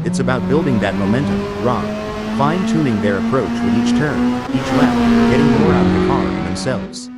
It's about building that momentum, Rob. Fine-tuning their approach with each turn, each lap, getting more out of the car and themselves.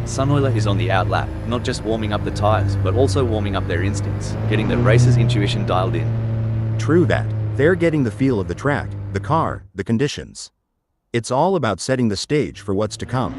Sunoiler is on the outlap, not just warming up the tires, but also warming up their instincts, getting the racer's intuition dialed in. True that. They're getting the feel of the track, the car, the conditions. It's all about setting the stage for what's to come.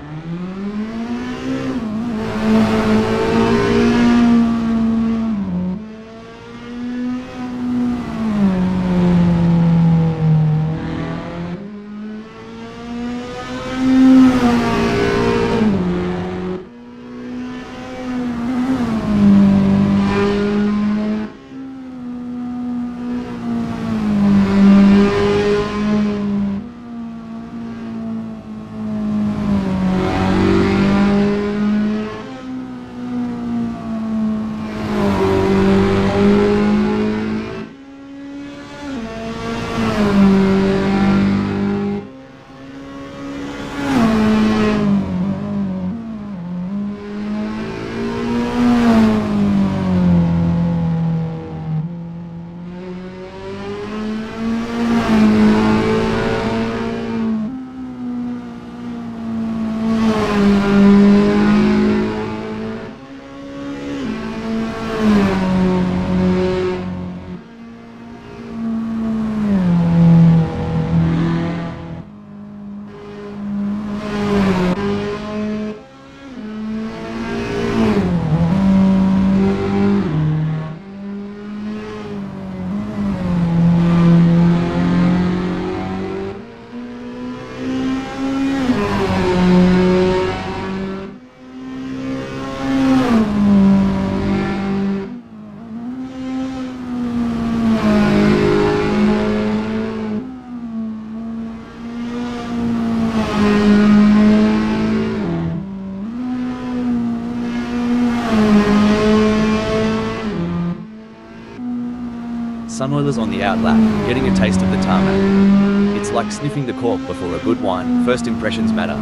Sunoiler's on the outlap, getting a taste of the tarmac. It's like sniffing the cork before a good wine. First impressions matter.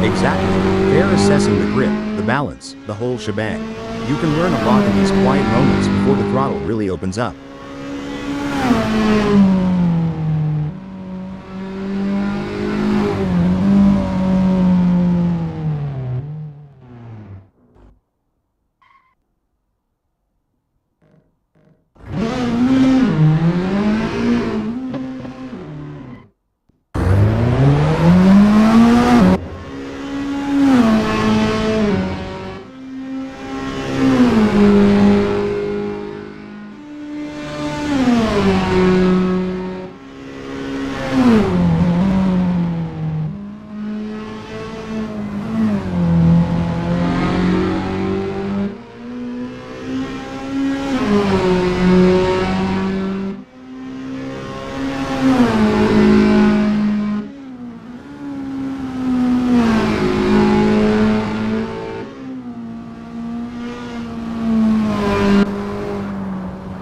Exactly. They're assessing the grip, the balance, the whole shebang. You can learn a lot in these quiet moments before the throttle really opens up.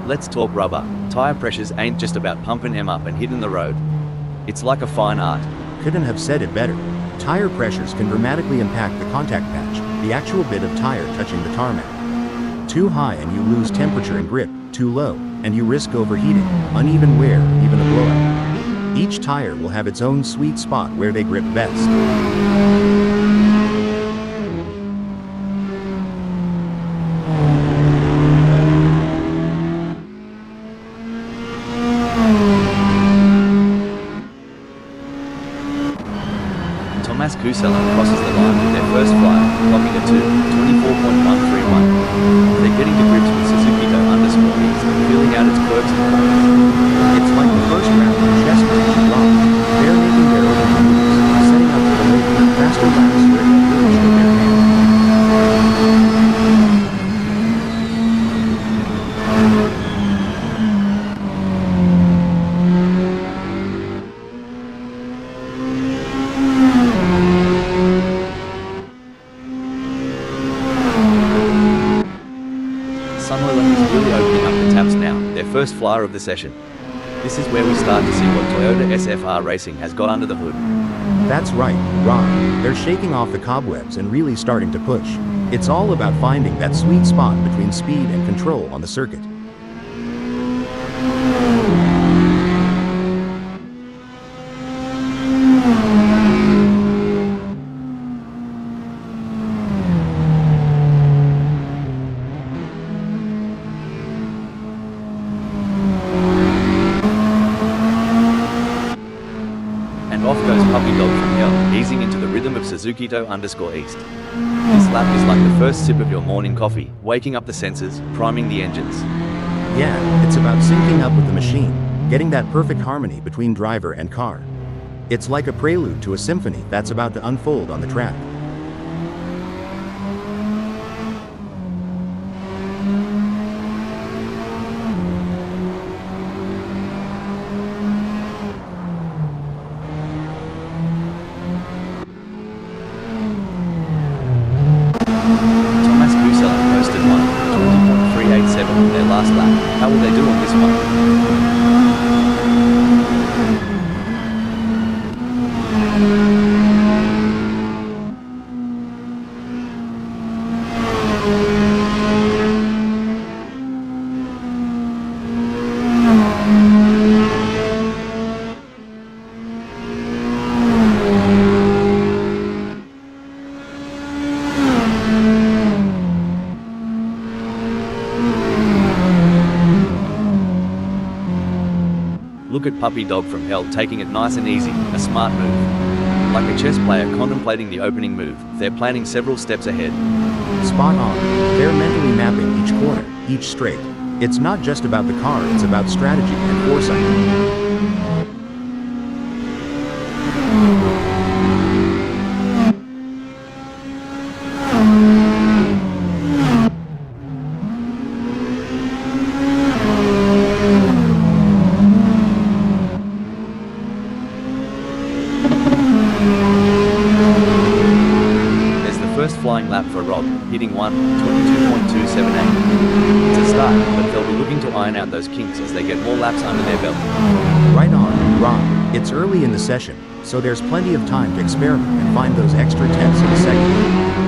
Let's talk rubber. Tire pressures ain't just about pumping them up and hitting the road. It's like a fine art. Couldn't have said it better. Tire pressures can dramatically impact the contact patch, the actual bit of tire touching the tarmac. Too high and you lose temperature and grip, too low, and you risk overheating, uneven wear, even a blowout. Each tire will have its own sweet spot where they grip best. Corsa crosses the line with their first flight, clocking a 24.131. They're getting to grips with Suzuki _ease, feeling out its quirks and quirks. It's like the first round of chess match in rock. They're making their own moves, setting up for the later, faster laps where they really show their hand. First flyer of the session. This is where we start to see what Toyota SFR Racing has got under the hood. That's right, Ron. They're shaking off the cobwebs and really starting to push. It's all about finding that sweet spot between speed and control on the circuit. Suzuki_East. This lap is like the first sip of your morning coffee, waking up the sensors, priming the engines. Yeah, it's about syncing up with the machine, getting that perfect harmony between driver and car. It's like a prelude to a symphony that's about to unfold on the track. Posted 20.387 on their last lap. How will they do on this one? Look at Puppy Dog from Hell taking it nice and easy, a smart move. Like a chess player contemplating the opening move, they're planning several steps ahead. Spot on. They're mentally mapping each corner, each straight. It's not just about the car, it's about strategy and foresight. Flying lap for Rob, hitting 22.278. It's a start, but they'll be looking to iron out those kinks as they get more laps under their belt. Right on, Rob. It's early in the session, so there's plenty of time to experiment and find those extra tenths of a second.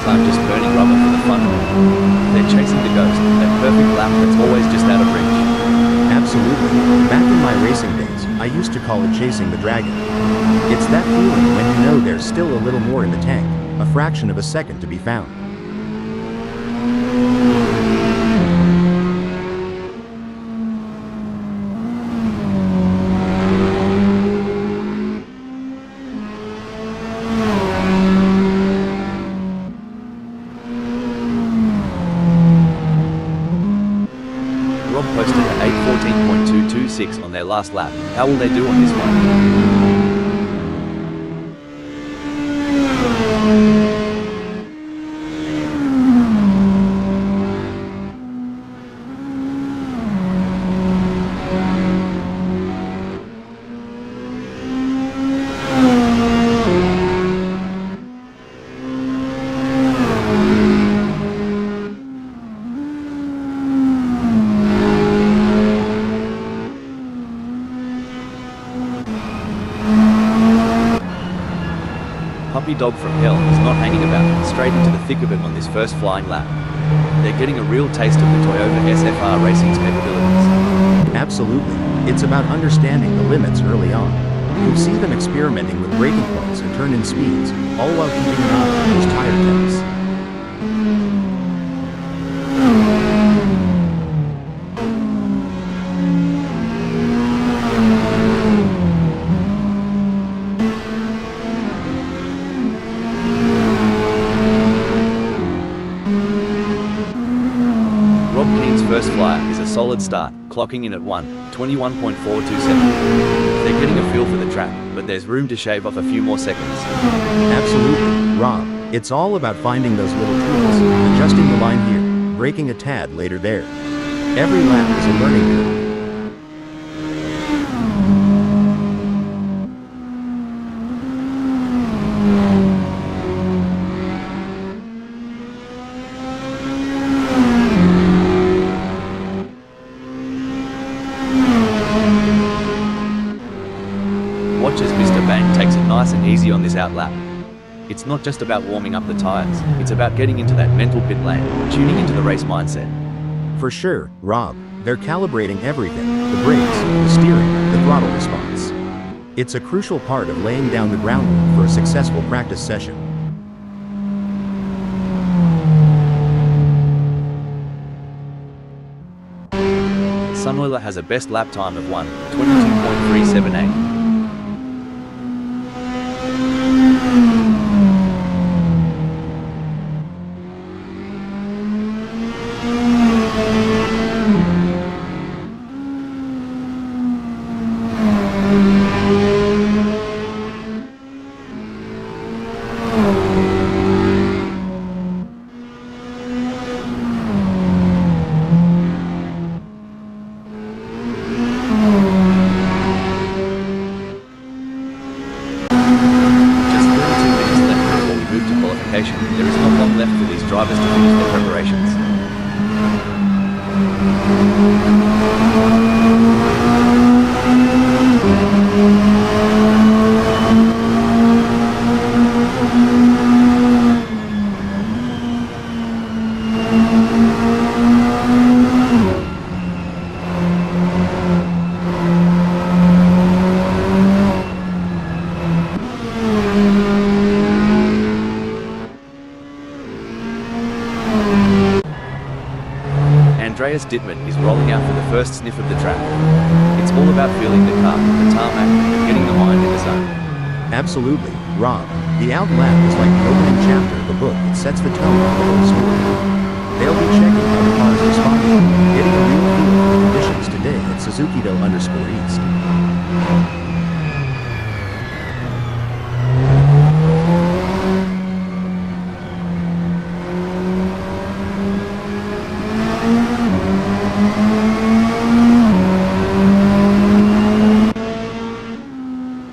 Aren't just burning rubber for the fun of it. They're chasing the ghost, that perfect lap that's always just out of reach. Absolutely. Back in my racing days, I used to call it chasing the dragon. It's that feeling when you know there's still a little more in the tank, a fraction of a second to be found. Rob posted at 8:14.226 on their last lap. How will they do on this one? Puppy Dog from Hell is not hanging about, straight into the thick of it on this first flying lap. They're getting a real taste of the Toyota SFR Racing's capabilities. Absolutely. It's about understanding the limits early on. You'll see them experimenting with braking points and turn-in speeds, all while keeping an eye on those tire temps. First flyer is a solid start, clocking in at 21.427. They're getting a feel for the track, but there's room to shave off a few more seconds. Absolutely, Rob. It's all about finding those little tools, adjusting the line here, braking a tad later there. Every lap is a learning curve. Watch as Mr. Bang takes it nice and easy on this outlap. It's not just about warming up the tires, it's about getting into that mental pit lane, tuning into the race mindset. For sure, Rob, they're calibrating everything, the brakes, the steering, the throttle response. It's a crucial part of laying down the groundwork for a successful practice session. Sunoiler has a best lap time of 1:22.378. There is not long left for these drivers to finish their preparations. Andreas Dittmann is rolling out for the first sniff of the track. It's all about feeling the car, the tarmac, and getting the mind in the zone. Absolutely, Rob. The out lap is like the opening chapter of the book that sets the tone for the whole story. They'll be checking how the cars responding, getting a real feel for the conditions today at Suzuki-Do_East.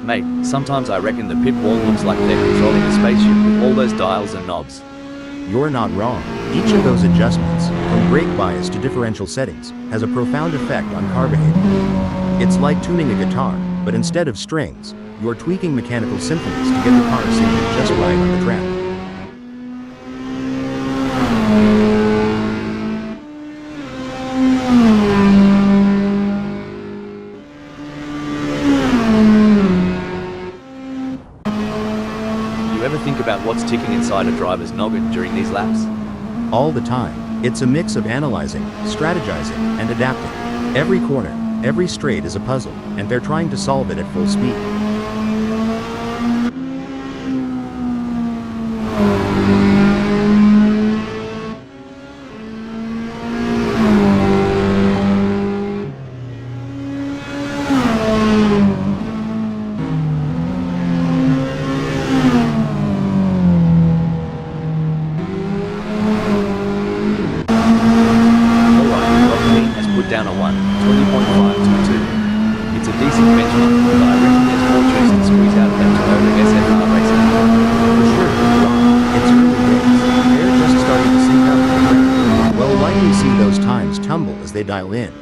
Mate, sometimes I reckon the pit wall looks like they're controlling a spaceship with all those dials and knobs. You're not wrong. Each of those adjustments, from brake bias to differential settings, has a profound effect on car behavior. It's like tuning a guitar, but instead of strings, you're tweaking mechanical symphonies to get the car singing just right on the track. You ever think about what's ticking inside a driver's noggin during these laps? All the time. It's a mix of analyzing, strategizing, and adapting. Every corner, every straight is a puzzle, and they're trying to solve it at full speed. Down a 1:20.522. It's a decent benchmark, but I reckon there's more juice to squeeze out of that Toyota SFR racing. For sure, Rob. It's early days. They're just starting to sync up. We'll likely see those times tumble as they dial in.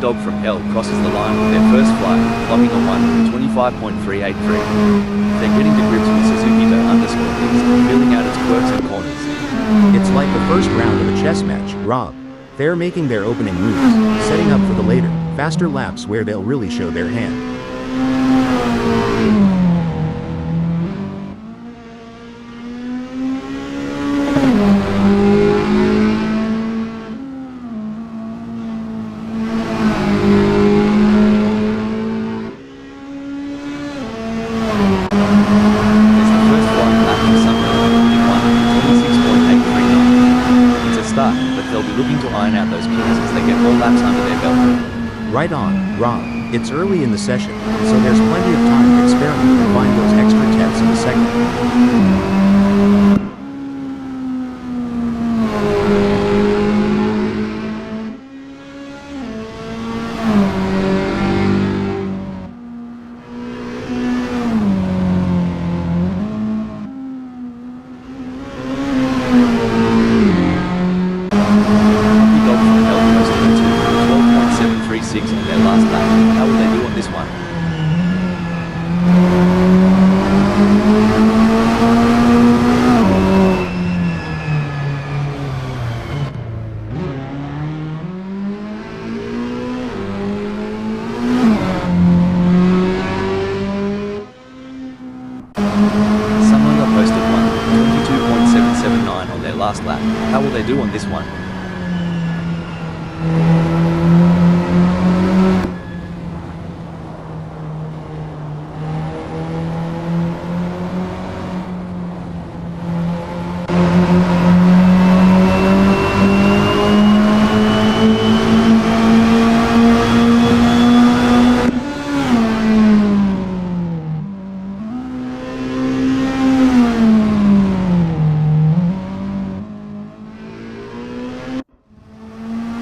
Dog from Hell crosses the line with their first flight, clocking a 1:25.383. They're getting to grips with Suzuki-Do_East, feeling out its quirks and corners. It's like the first round of a chess match, Rob. They're making their opening moves, setting up for the later, faster laps where they'll really show their hand. Right on, Rob. It's early in the session, so there's plenty of time to experiment and find those extra tenths of a second. On their last lap. How will they do on this one? Someone posted 22.779 on their last lap. How will they do on this one?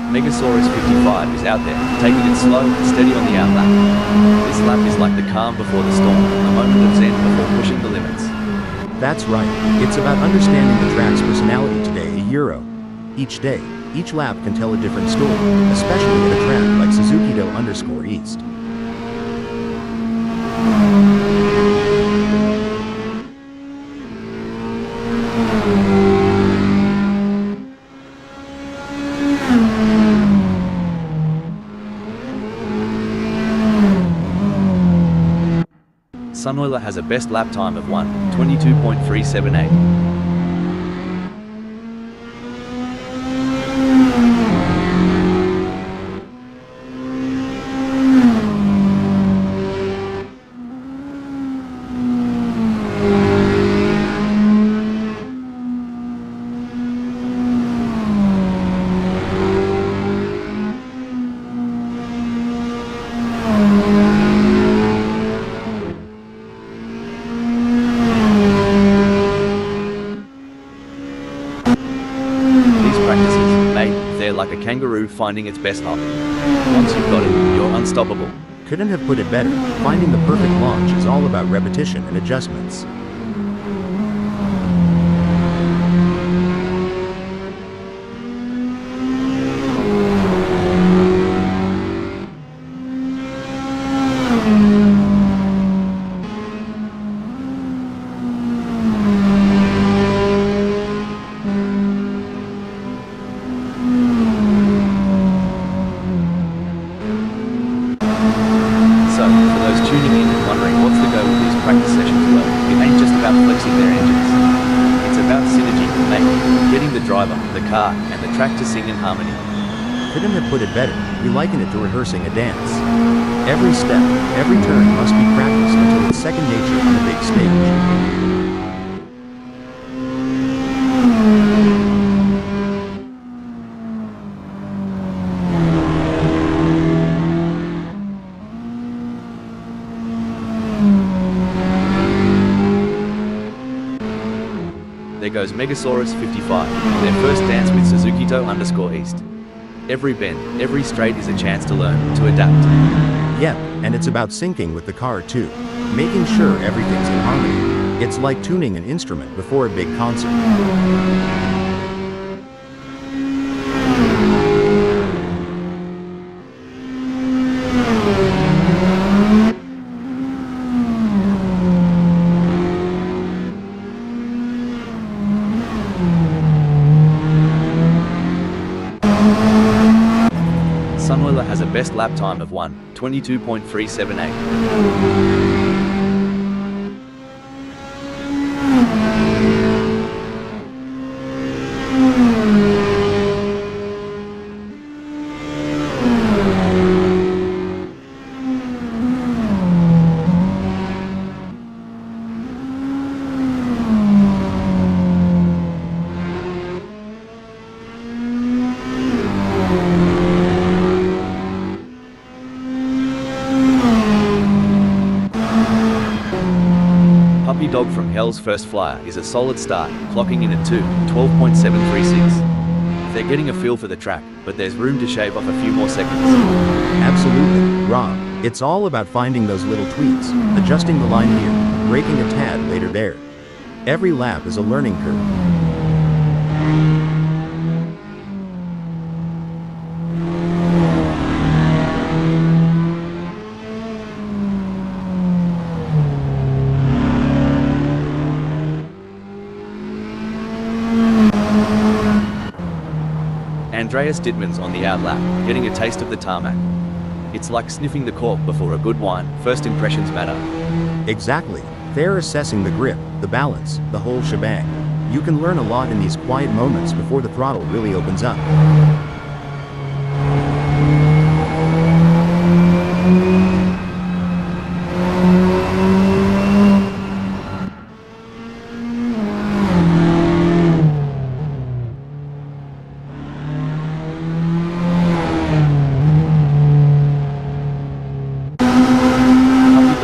Megasaurus 55 is out there, taking it slow and steady on the outlap. This lap is like the calm before the storm, a moment of zen before pushing the limits. That's right, it's about understanding the track's personality today. Each day, each lap can tell a different story, especially at a track like Suzuki-Do_East. Sunoiler has a best lap time of 1:22.378. They're like a kangaroo finding its best hop. Once you've got it, you're unstoppable. Couldn't have put it better. Finding the perfect launch is all about repetition and adjustments. So, for those tuning in and wondering what's the go with these practice sessions, well, it ain't just about flexing their engines. It's about synergy, mate, getting the driver, the car, and the track to sing in harmony. Couldn't have put it better. We liken it to rehearsing a dance. Every step, every turn must be practiced until it's second nature on the big stage. There goes Megasaurus 55, their first dance with Suzuki-Do_East. Every bend, every straight is a chance to learn, to adapt. Yep, and it's about syncing with the car too. Making sure everything's in harmony. It's like tuning an instrument before a big concert. Sunoiler has a best lap time of 1:22.378. from Hell's first flyer is a solid start, clocking in at 12.736. They're getting a feel for the track, but there's room to shave off a few more seconds. Absolutely, Rob. It's all about finding those little tweaks, adjusting the line here, braking a tad later there. Every lap is a learning curve. Andreas Dittmann's on the outlap, getting a taste of the tarmac. It's like sniffing the cork before a good wine. First impressions matter. Exactly. They're assessing the grip, the balance, the whole shebang. You can learn a lot in these quiet moments before the throttle really opens up.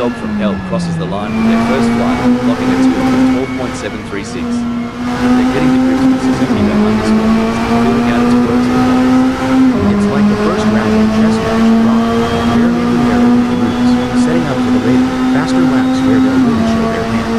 From Hell crosses the line with their first flight, clocking a 12.736. They're getting to grips with Suzuki underscore, filling out its quirks and numbers. It's like the first round of chess match Rob. They're making their opening moves, setting up for the later, faster laps where they'll really show their hand.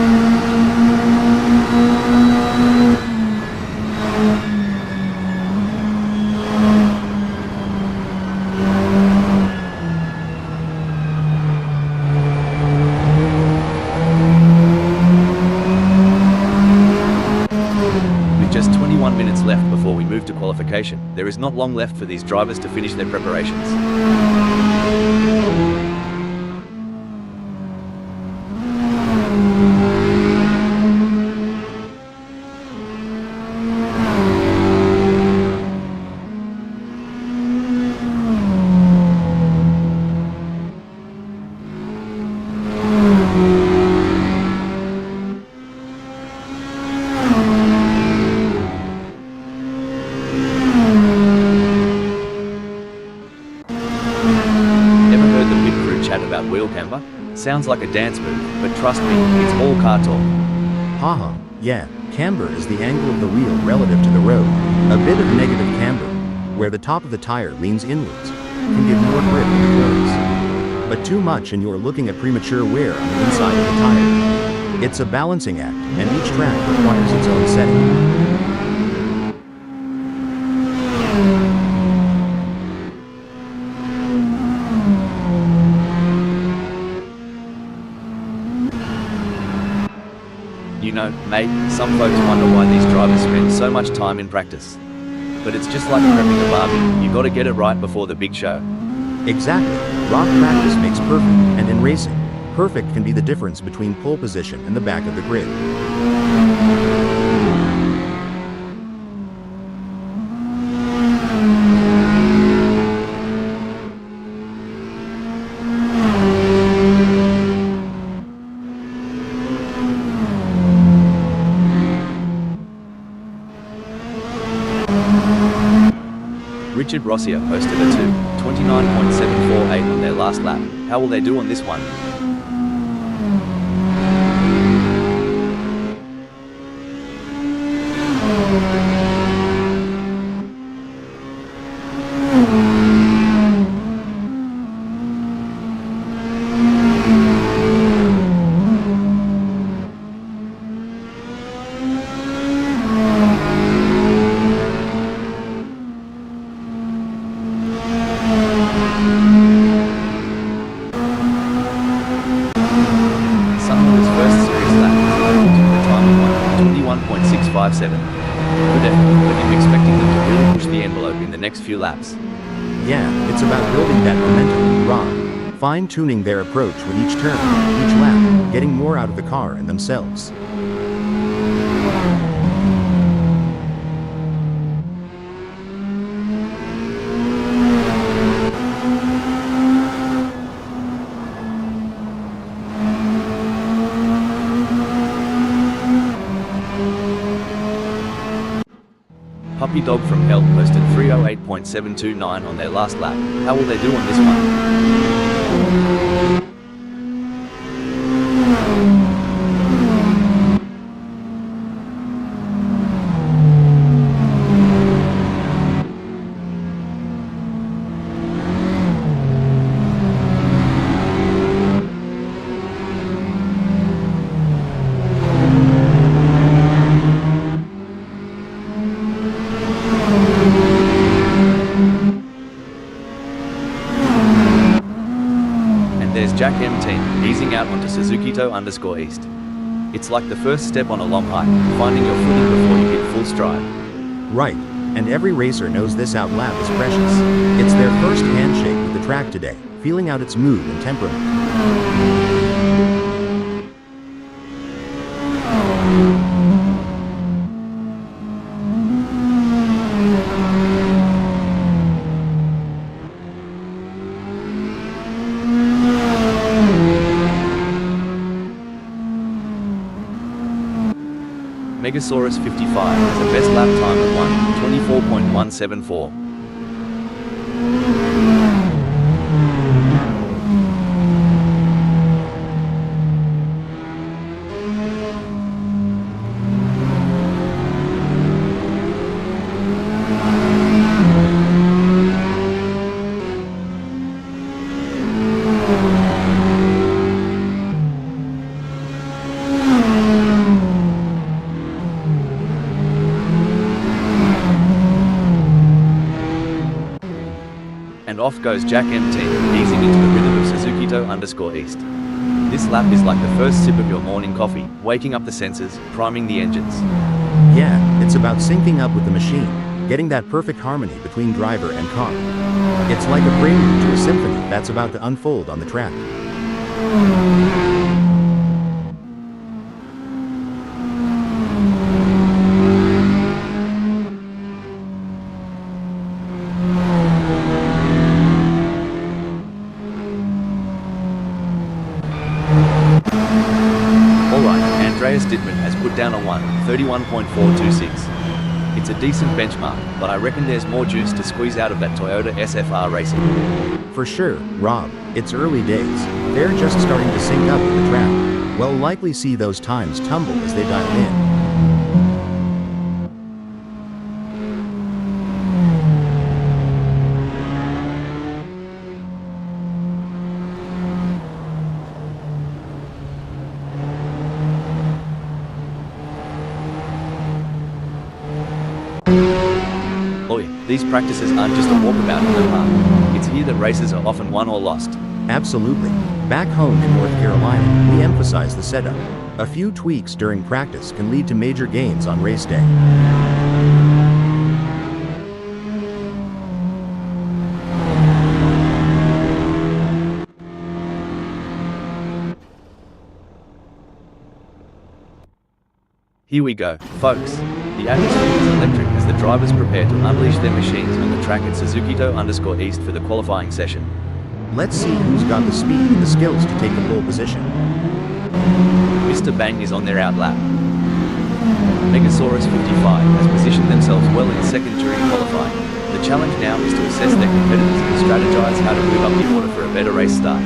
Just 21 minutes left before we move to qualification. There is not long left for these drivers to finish their preparations. Chat about wheel camber? Sounds like a dance move, but trust me, it's all car talk. Haha, yeah, camber is the angle of the wheel relative to the road. A bit of negative camber, where the top of the tire leans inwards, can give more grip in the corners. But too much and you're looking at premature wear on the inside of the tire. It's a balancing act, and each track requires its own setting. You know, mate, some folks wonder why these drivers spend so much time in practice. But it's just like prepping a barbie, you gotta get it right before the big show. Exactly. Rock practice makes perfect, and in racing, perfect can be the difference between pole position and the back of the grid. Richard Rossier posted a 29.748 on their last lap. How will they do on this one? Good effort, but I'm expecting them to really push the envelope in the next few laps. Yeah, it's about building that momentum, Rob. Fine-tuning their approach with each turn, each lap, getting more out of the car and themselves. Puppy Dog from Hell posted 308.729 on their last lap. How will they do on this one? Jack M team, easing out onto Suzuki_East. It's like the first step on a long hike, finding your footing before you hit full stride. Right, and every racer knows this out lap is precious. It's their first handshake with the track today, feeling out its mood and temperament. Megasaurus 55 has a best lap time of 24.174. And off goes Jack M team, easing into the rhythm of Suzuki_East. This lap is like the first sip of your morning coffee, waking up the sensors, priming the engines. Yeah, it's about syncing up with the machine, getting that perfect harmony between driver and car. It's like a prelude to a symphony that's about to unfold on the track. Has put down a 1:31.426. It's a decent benchmark, but I reckon there's more juice to squeeze out of that Toyota SFR racing. For sure, Rob, it's early days. They're just starting to sync up with the track. We'll likely see those times tumble as they dial in. These practices aren't just a walkabout in the park. It's here that races are often won or lost. Absolutely. Back home in North Carolina, we emphasize the setup. A few tweaks during practice can lead to major gains on race day. Here we go, folks. The atmosphere is electric as the drivers prepare to unleash their machines on the track at Suzuki_East for the qualifying session. Let's see who's got the speed and the skills to take the pole position. Mr. Bang is on their out lap. Megasaurus 55 has positioned themselves well in second during qualifying. The challenge now is to assess their competitors and strategize how to move up the order for a better race start.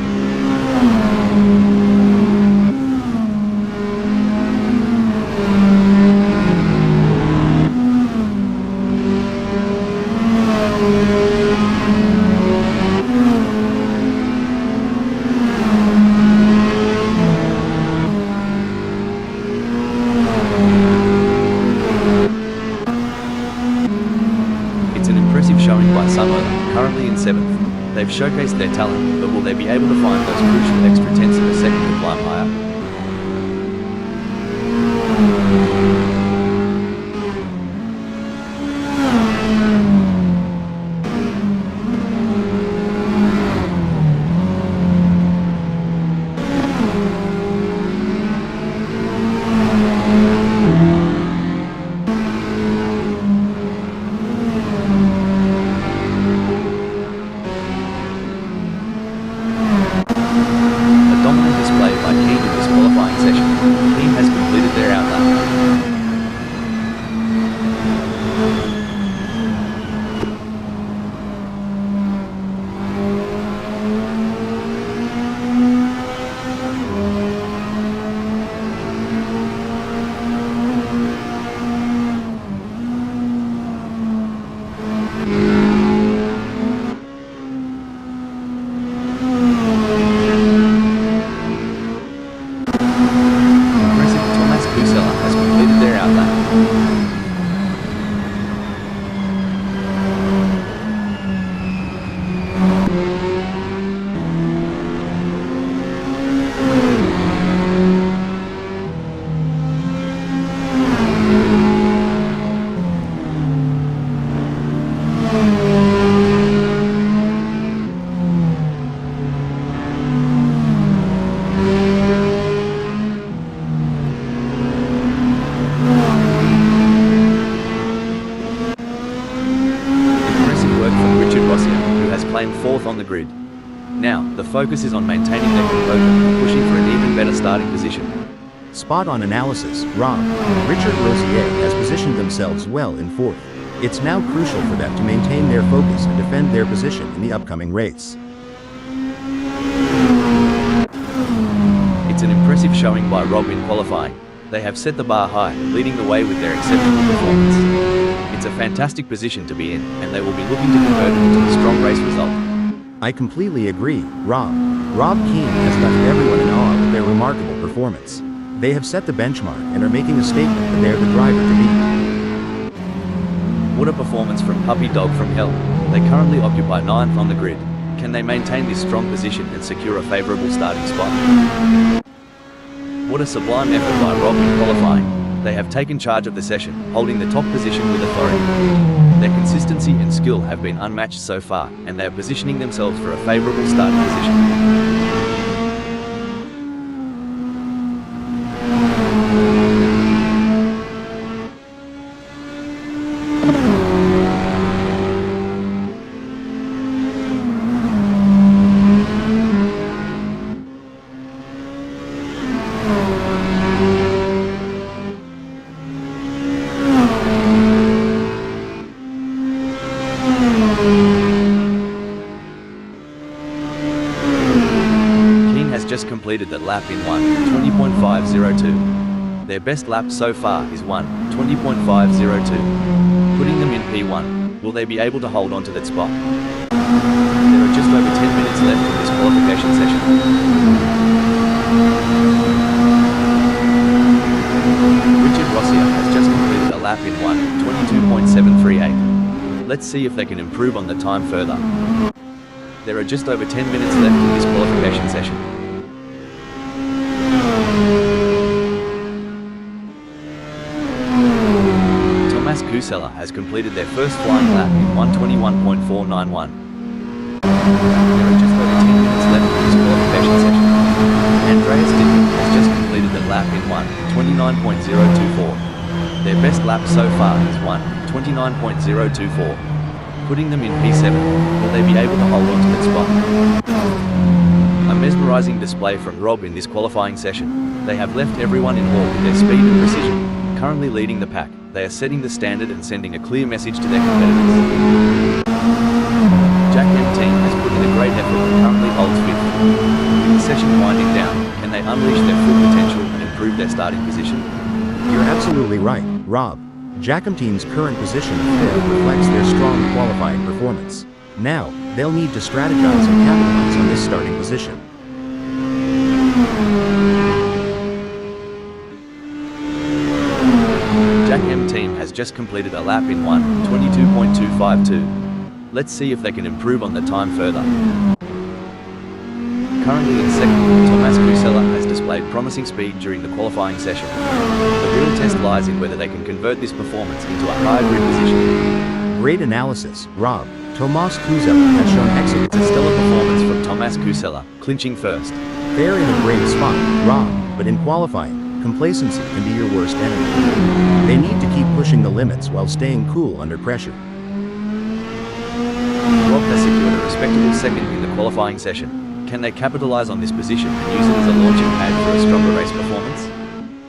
Currently in 7th. They've showcased their talent, but will they be able to find those crucial extra tenths of a second to climb higher? the grid. Now, the focus is on maintaining their composure and pushing for an even better starting position. Spot on analysis, Rob. Richard Rosier has positioned themselves well in fourth. It's now crucial for them to maintain their focus and defend their position in the upcoming race. It's an impressive showing by Rob in qualifying. They have set the bar high, leading the way with their exceptional performance. It's a fantastic position to be in, and they will be looking to convert it into a strong race result. I completely agree, Rob. Rob Keane has left everyone in awe with their remarkable performance. They have set the benchmark and are making a statement that they're the driver to beat. What a performance from Puppy Dog from Hell. They currently occupy 9th on the grid. Can they maintain this strong position and secure a favourable starting spot? What a sublime effort by Rob in qualifying. They have taken charge of the session, holding the top position with authority. Their consistency and skill have been unmatched so far, and they are positioning themselves for a favourable starting position. Just completed the lap in 1:20.502. Their best lap so far is 1:20.502, putting them in P1. Will they be able to hold on to that spot? There are just over 10 minutes left in this qualification session. Richard Rosier has just completed a lap in 1:22.738. Let's see if they can improve on the time further. There are just over 10 minutes left in this qualification session. Kusela has completed their first flying lap in 1:21.491. There are just over 10 minutes left in this qualification session. Andreas Dittmann has just completed the lap in 1:29.024. Their best lap so far is 1:29.024, putting them in P7. Will they be able to hold on to that spot? A mesmerizing display from Rob in this qualifying session. They have left everyone in awe with their speed and precision, currently leading the pack. They are setting the standard and sending a clear message to their competitors. Jack M team has put in a great effort and currently holds fifth. With the session winding down, can they unleash their full potential and improve their starting position? You're absolutely right, Rob. Jackham team's current position of fifth reflects their strong qualifying performance. Now, they'll need to strategize and capitalize on this starting position. Jack M team has just completed a lap in 1:22.252. Let's see if they can improve on the time further. Currently in second, Thomas Kusela has displayed promising speed during the qualifying session. The real test lies in whether they can convert this performance into a high grid position. Great analysis, Rob. Tomas Kusela has shown excellent. It's a stellar performance from Tomas Kusela, clinching first. They're in a great spot, Rob, but in qualifying, complacency can be your worst enemy. They need to keep pushing the limits while staying cool under pressure. Rob has secured a respectable second in the qualifying session. Can they capitalize on this position and use it as a launching pad for a stronger race performance?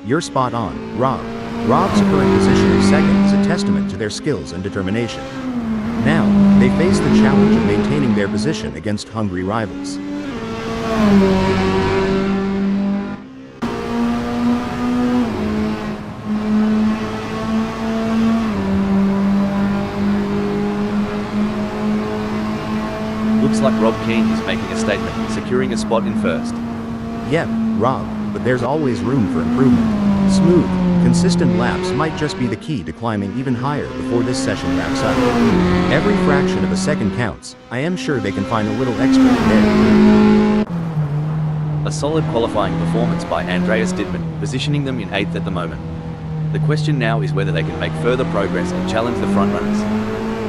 You're spot on, Rob. Rob's current position of second is a testament to their skills and determination. Now, they face the challenge of maintaining their position against hungry rivals. Looks like Rob Keane is making a statement, securing a spot in first. Yep, Rob, but there's always room for improvement. Smooth, consistent laps might just be the key to climbing even higher before this session wraps up. Every fraction of a second counts. I am sure they can find a little extra in there. A solid qualifying performance by Andreas Dittmann, positioning them in 8th at the moment. The question now is whether they can make further progress and challenge the frontrunners.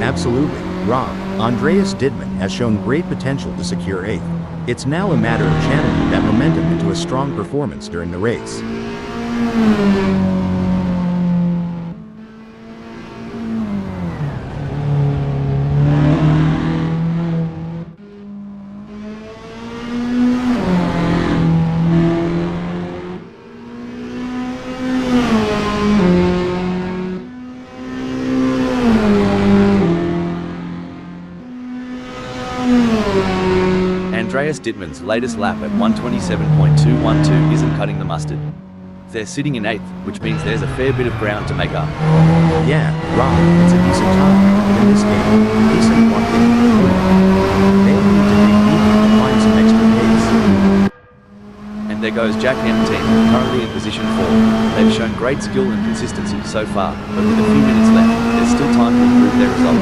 Absolutely, Rob. Andreas Dittmann has shown great potential to secure 8th. It's now a matter of channeling that momentum into a strong performance during the race. Andreas Dittmann's latest lap at 1:27.212 isn't cutting the mustard. They're sitting in 8th, which means there's a fair bit of ground to make up. Yeah, Rob, it's a decent time. In this game, decent one thing included. They'll need to dig deeper to find some extra pace. And there goes Jack M-Team, currently in position 4. They've shown great skill and consistency so far, but with a few minutes left, there's still time to improve their result.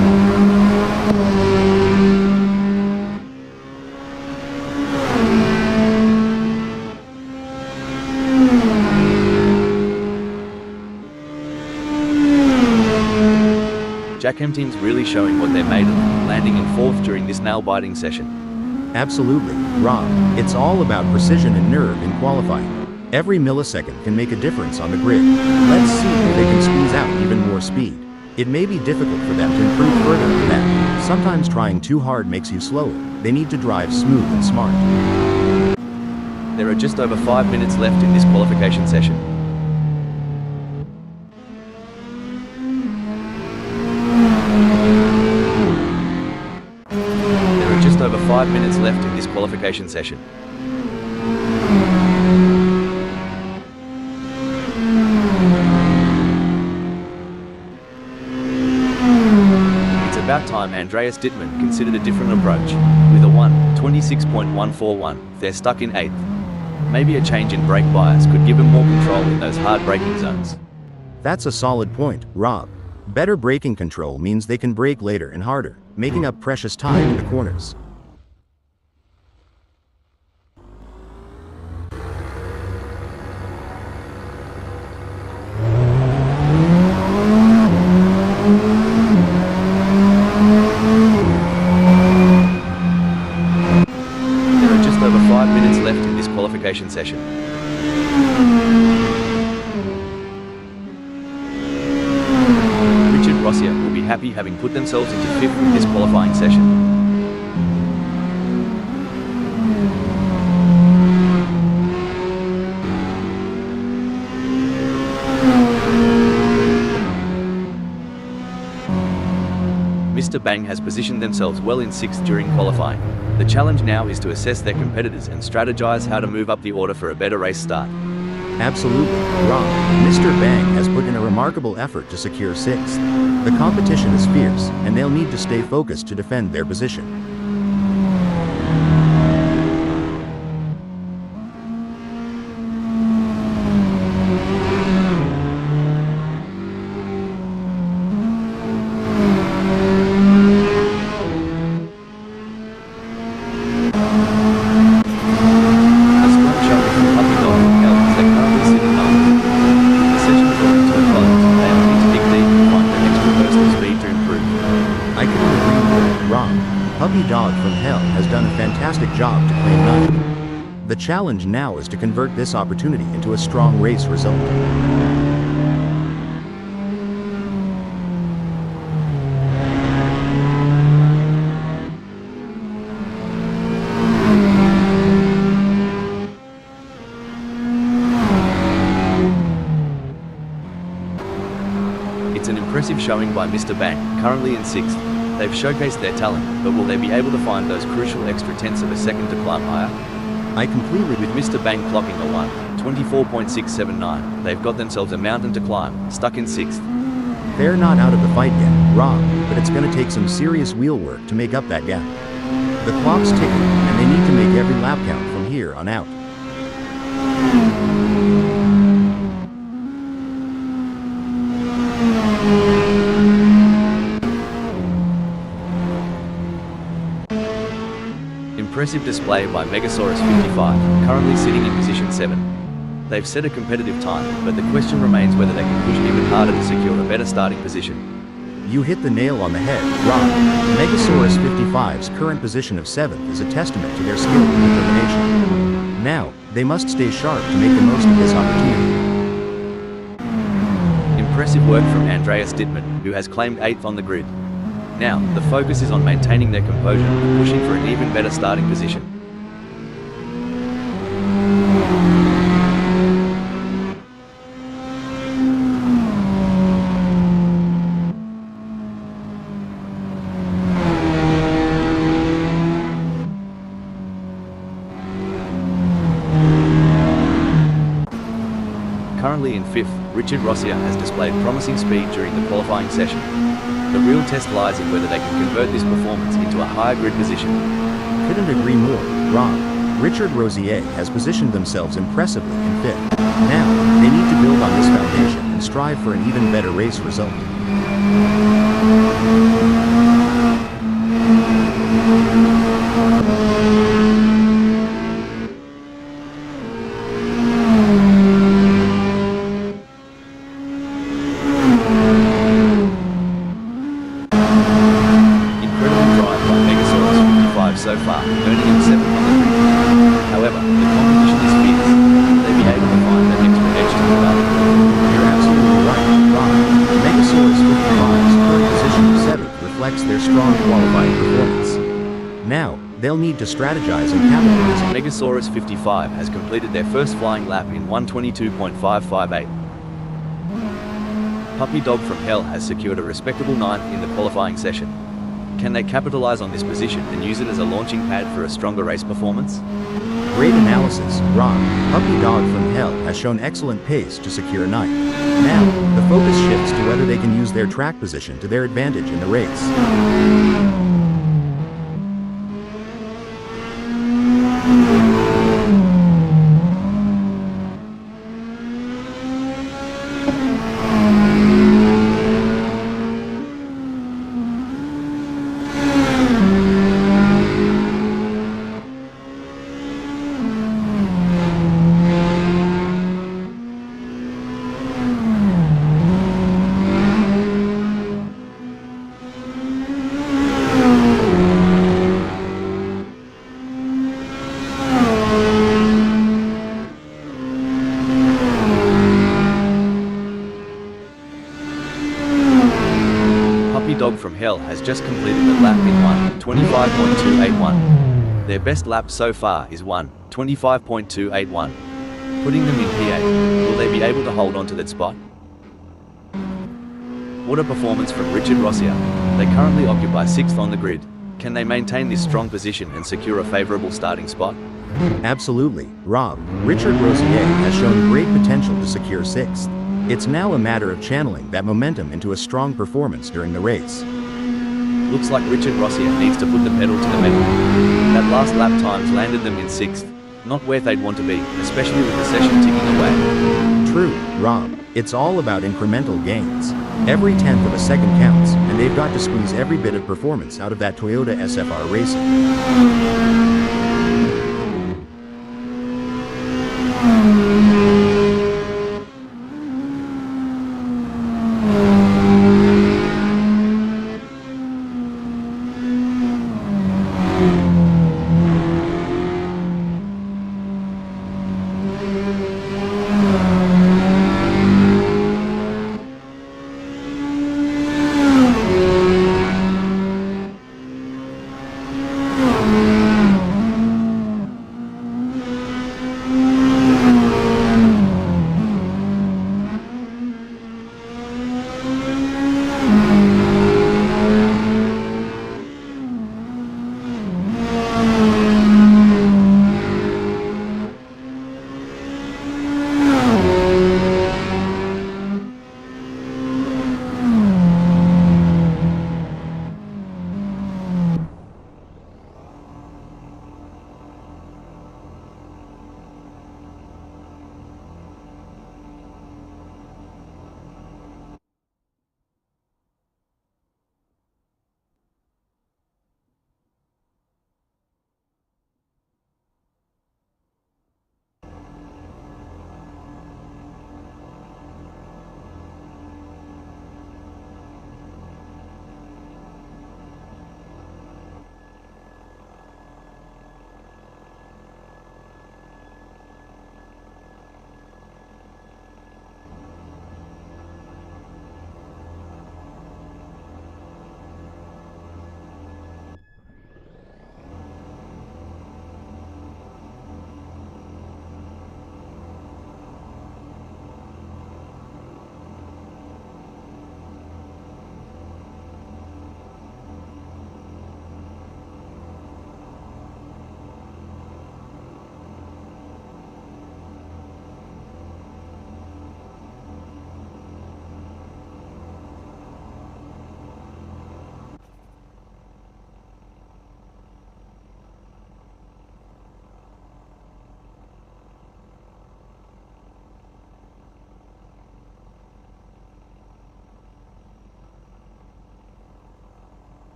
Jack M-Team's really showing what they're made of, landing in 4th during this nail-biting session. Absolutely, Rob. It's all about precision and nerve in qualifying. Every millisecond can make a difference on the grid. Let's see if they can squeeze out even more speed. It may be difficult for them to improve further than that. Sometimes trying too hard makes you slower. They need to drive smooth and smart. There are just over 5 minutes left in this qualification session. Over 5 minutes left in this qualification session. It's about time Andreas Dittmann considered a different approach. With a 1:26.141, they're stuck in 8th. Maybe a change in brake bias could give them more control in those hard braking zones. That's a solid point, Rob. Better braking control means they can brake later and harder, making up precious time in the corners. Qualification session. Richard Rossier will be happy having put themselves into 5th in this qualifying session. Mr. Bang has positioned themselves well in 6th during qualifying. The challenge now is to assess their competitors and strategize how to move up the order for a better race start. Absolutely, Rob. Mr. Bang has put in a remarkable effort to secure 6th. The competition is fierce, and they'll need to stay focused to defend their position. Puppy Dog from Hell has done a fantastic job to claim 9th. The challenge now is to convert this opportunity into a strong race result. It's an impressive showing by Mr. Bang, currently in 6th. They've showcased their talent, but will they be able to find those crucial extra tenths of a second to climb higher? I completely With Mr. Bang clocking a 1:24.679, they've got themselves a mountain to climb, stuck in 6th. They're not out of the fight yet, Rob, but it's going to take some serious wheel work to make up that gap. The clock's ticking, and they need to make every lap count from here on out. Impressive display by Megasaurus 55, currently sitting in position 7. They've set a competitive time, but the question remains whether they can push even harder to secure a better starting position. You hit the nail on the head, Rob. Megasaurus 55's current position of 7th is a testament to their skill and determination. Now, they must stay sharp to make the most of this opportunity. Impressive work from Andreas Dittmann, who has claimed 8th on the grid. Now, the focus is on maintaining their composure and pushing for an even better starting position. Richard Rossier has displayed promising speed during the qualifying session. The real test lies in whether they can convert this performance into a higher grid position. Couldn't agree more, Rob. Richard Rosier has positioned themselves impressively in fifth. Now, they need to build on this foundation and strive for an even better race result. So far, earning him 7th on the grid. However, the competition is fierce. Will they be able to find that extra edge to the battle? You're absolutely right, Rob. Megasaurus 55's current position of 7th reflects their strong qualifying performance. Now, they'll need to strategize and capitalize. Megasaurus 55 has completed their first flying lap in 1:22.558. Puppy Dog from Hell has secured a respectable 9th in the qualifying session. Can they capitalize on this position and use it as a launching pad for a stronger race performance? Great analysis, Rob. Puppy Dog from Hell has shown excellent pace to secure 9th. Now, the focus shifts to whether they can use their track position to their advantage in the race. Dog from Hell has just completed the lap in 1:25.281. Their best lap so far is 1:25.281. Putting them in P8, will they be able to hold on to that spot? What a performance from Richard Rossier. They currently occupy 6th on the grid. Can they maintain this strong position and secure a favourable starting spot? Absolutely, Rob. Richard Rosier has shown great potential to secure 6th. It's now a matter of channeling that momentum into a strong performance during the race. Looks like Richard Rossier needs to put the pedal to the metal. That last lap times landed them in 6th. Not where they'd want to be, especially with the session ticking away. True, Rob. It's all about incremental gains. Every 10th of a second counts, and they've got to squeeze every bit of performance out of that Toyota SFR Racing.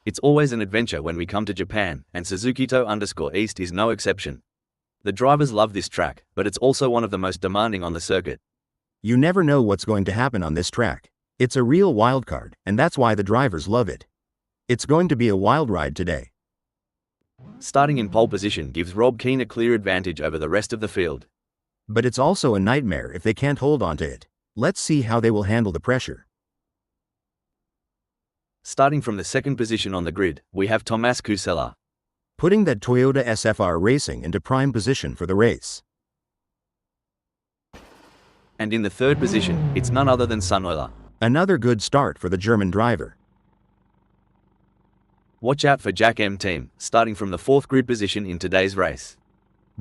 It's always an adventure when we come to Japan, and Suzukito_East is no exception. The drivers love this track, but it's also one of the most demanding on the circuit. You never know what's going to happen on this track. It's a real wildcard, and that's why the drivers love it. It's going to be a wild ride today. Starting in pole position gives Rob Keane a clear advantage over the rest of the field. But it's also a nightmare if they can't hold on to it. Let's see how they will handle the pressure. Starting from the second position on the grid, we have Thomas Kusela, putting that Toyota SFR Racing into prime position for the race. And in the third position, it's none other than Sunola. Another good start for the German driver. Watch out for Jack M Team, starting from the fourth grid position in today's race.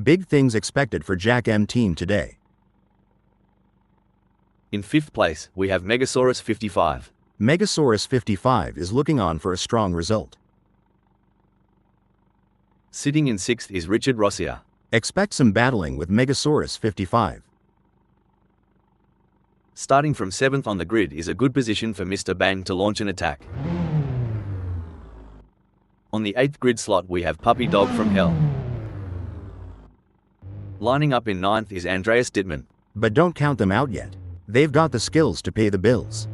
Big things expected for Jack M Team today. In fifth place, we have Megasaurus 55. Megasaurus 55 is looking on for a strong result. Sitting in sixth is Richard Rossier. Expect some battling with Megasaurus 55. Starting from seventh on the grid is a good position for Mr. Bang to launch an attack. On the eighth grid slot we have Puppy Dog from Hell. Lining up in ninth is Andreas Dittmann. But don't count them out yet. They've got the skills to pay the bills.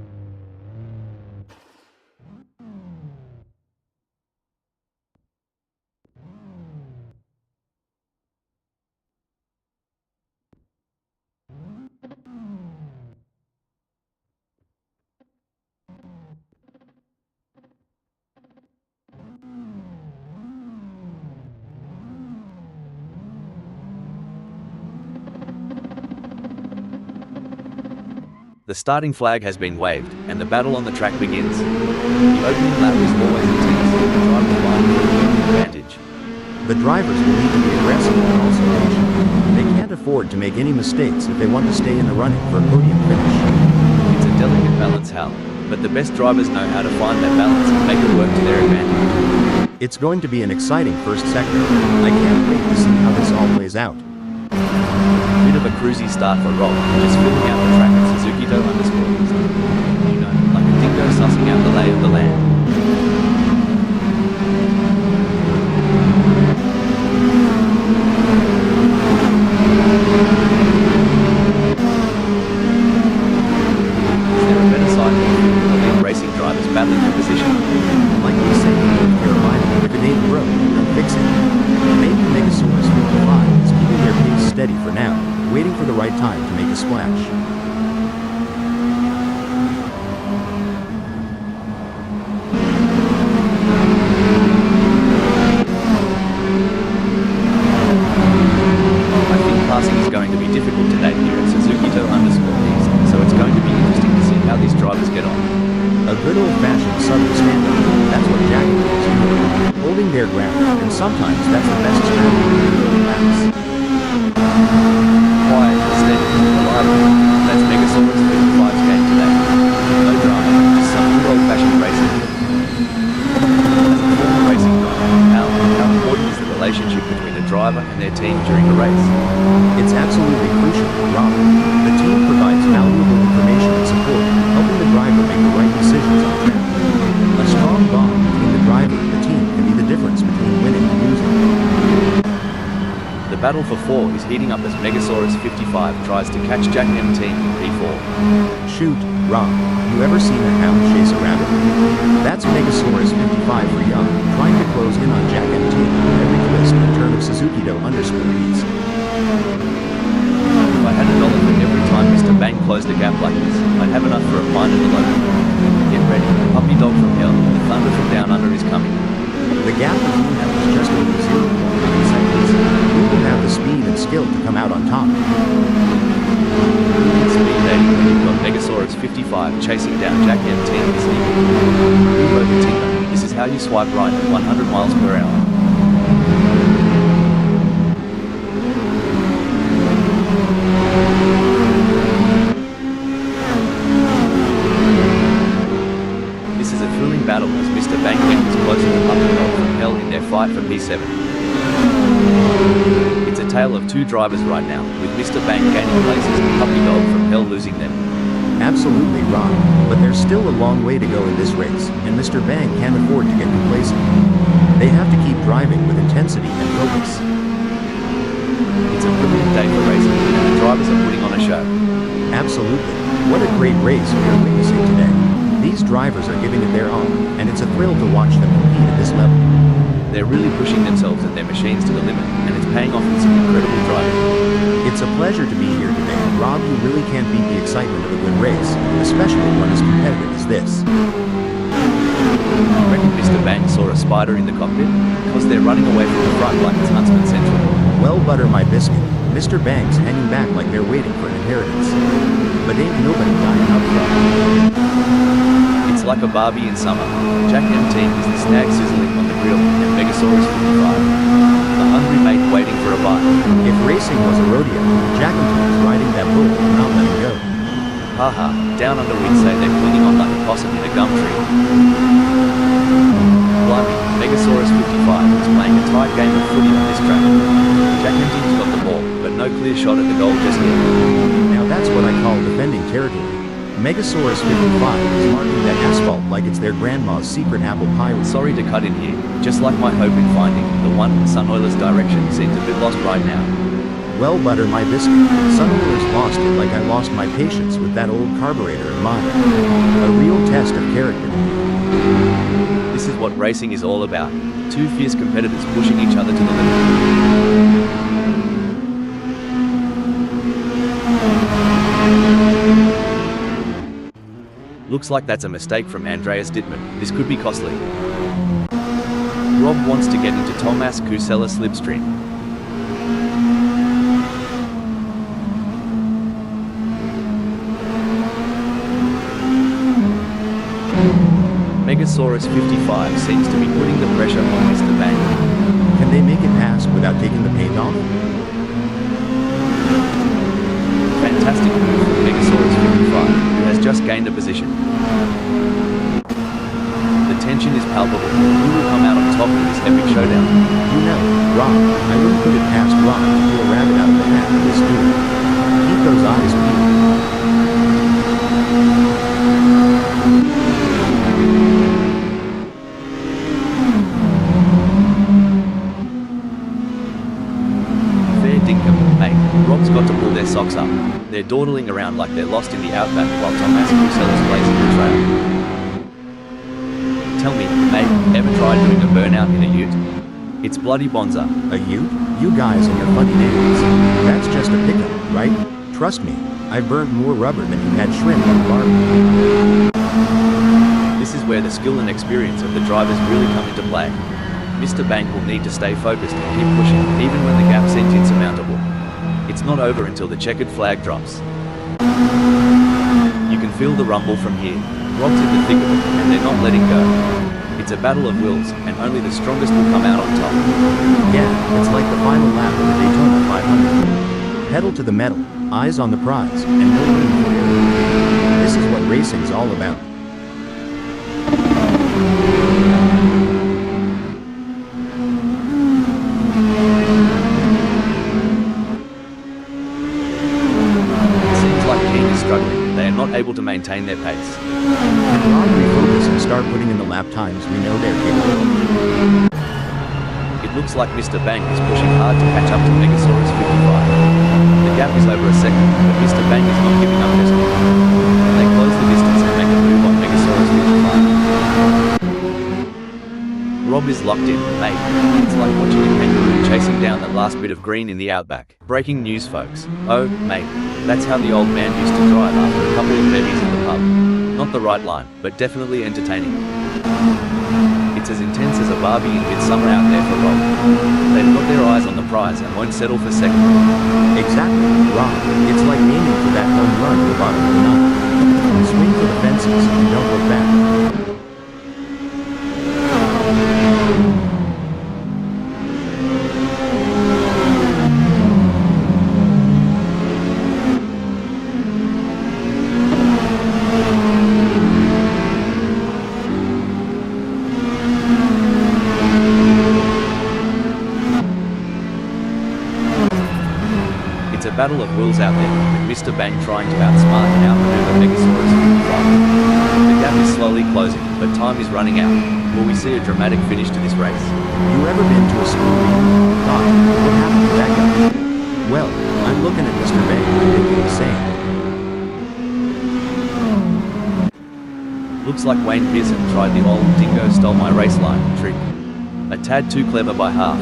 The starting flag has been waved, and the battle on the track begins. The opening lap is always intense, with the driver vying for the advantage. The drivers will need to be aggressive and also patient. They can't afford to make any mistakes if they want to stay in the running for a podium finish. It's a delicate balance, Hal, but the best drivers know how to find that balance and make it work to their advantage. It's going to be an exciting first sector. I can't wait to see how this all plays out. Bit of a cruisy start for Rob, just filling out the track at Suzukito_East. You know, like a dingo sussing out the lay of the land. Is there a better sight than the lead racing drivers battling for position? Like we say in North Carolina, if it ain't broke, don't fix it. Maybe Megasaurus 55 is keeping their pace steady for now, waiting for the right time to make a splash. I think passing is going to be difficult today here at Suzukito_East, so it's going to be interesting to see how these drivers get on. A good old-fashioned southern stand-up, that's what Jack and Teams do. Holding their ground, and sometimes that's the best strategy to do in laps. Quiet, steady, reliable. That's Megasaurus 55's game today. No drama, just some good old-fashioned racing. As a former racing driver, how important is the relationship between the driver and their team during a race? It's absolutely crucial, Rob. The team provides valuable information and support, helping the driver make the right decisions on track. A strong bond between the driver and the team can be the difference between winning and losing. The battle for 4 is heating up as Megasaurus 55 tries to catch Jack M Team in P4. Shoot, Rob, you ever seen a hound chase a rabbit? That's Megasaurus 55 for young, trying to close in on Jack M Team every twist and turn of Suzukito_East. If I had $1 for every time Mr. Bang closed a gap like this, I'd have enough for a pint in the local. Get ready, Puppy Dog from Hell, the thunder from down under is coming. The gap between them is just over 0.9 seconds. Who will have the speed and skill to come out on top? Speed dating when you've got Megasaurus 55 chasing down Jack M Team is equal. Move over Tinker, this is how you swipe right at 100 miles per hour. This is a thrilling battle as Mr. Bang gets closer to Puppy Dog from Hell in their fight for P7. It's a tale of two drivers right now, with Mr. Bang gaining places and Puppy Dog from Hell losing them. Absolutely, Rob. But there's still a long way to go in this race, and Mr. Bang can't afford to get complacent. They have to keep driving with intensity and focus. It's a brilliant day for racing, and the drivers are putting on a show. Absolutely. What a great race we are witnessing today. These drivers are giving it their all, and it's a thrill to watch them compete at this level. They're really pushing themselves and their machines to the limit, and it's paying off in some incredible driving. It's a pleasure to be here today, Rob. You really can't beat the excitement of a good race, especially one as competitive as this. I reckon Mr. Bang saw a spider in the cockpit, because they're running away from the front like it's Huntsman Central. Well, butter my biscuit. Mr. Bang's hanging back like they're waiting for an inheritance. But ain't nobody dying up front. It's like a Barbie in summer. Jack M team is the snag sizzling on the grill, and Megasaurus 55. The hungry mate waiting for a bite. If racing was a rodeo, Jack and team's riding that bull and not letting go. Haha, down under we'd say they're clinging on like a possum in a gum tree. Blimey, Megasaurus 55 is playing a tight game of footy on this track. Jack and team's got the ball, but no clear shot at the goal just yet. Now that's what I call defending territory. Megasaurus 55 is marking that asphalt like it's their grandma's secret apple pie. Sorry to cut in here, just like my hope in finding the one Sunoiler's direction seems a bit lost right now. Well, butter my biscuit. Sunoiler's lost it like I lost my patience with that old carburetor of mine. A real test of character. This is what racing is all about. Two fierce competitors pushing each other to the limit. Looks like that's a mistake from Andreas Dittmann. This could be costly. Rob wants to get into Thomas Kusella's slipstream. Megasaurus 55 seems to be putting the pressure on Mr. Bang. Can they make it past without taking the paint off? Fantastic move from Megasaurus 55, who has just gained a position. The tension is palpable. Who will come out on top in this epic showdown? You know, Rob, I wouldn't put it past Rob to pull a rabbit out of the hat for this dude. Keep those eyes peeled. Rob's got to pull their socks up. They're dawdling around like they're lost in the outback while Thomas Kusella's blazing the trail. Tell me, mate, ever tried doing a burnout in a ute? It's bloody bonza. A ute? You guys and your funny names. That's just a pickup, right? Trust me, I've burnt more rubber than you had shrimp on the barbecue. This is where the skill and experience of the drivers really come into play. Mr. Bank will need to stay focused and keep pushing, even when the gap seems insurmountable. It's not over until the checkered flag drops. You can feel the rumble from here. Rob's in the thick of it, and they're not letting go. It's a battle of wills, and only the strongest will come out on top. Yeah, it's like the final lap of the Daytona 500. Pedal to the metal, eyes on the prize, and no room for error. This is what racing's all about. Not able to maintain their pace. Can Rob refocus and start putting in the lap times we know they're capable of? It looks like Mr. Bang is pushing hard to catch up to Megasaurus 55. The gap is over a second, but Mr. Bang is not giving up just yet. They close the distance and make a move on Megasaurus 55. Rob is locked in, mate. It's like watching a kangaroo chasing down that last bit of green in the outback. Breaking news, folks. Oh, mate. That's how the old man used to drive after a couple of bevies in the pub. Not the right line, but definitely entertaining. It's as intense as a Barbie in midsummer out there for Rob. They've got their eyes on the prize and won't settle for second. Exactly, Rob. It's like aiming for that home run to the bottom of the ninth. Swing for the fences and don't look back. It's a battle of wills out there, with Mr. Bang trying to outsmart and outmaneuver Megasaurus 55. The gap is slowly closing, but time is running out. Will we see a dramatic finish to this race? You ever been to a school reunion? God, what happened to that guy? Well, I'm looking at Mr. Bang and I'm thinking the same. Looks like Wayne Pearson tried the old dingo stole my race line trick. A tad too clever by half.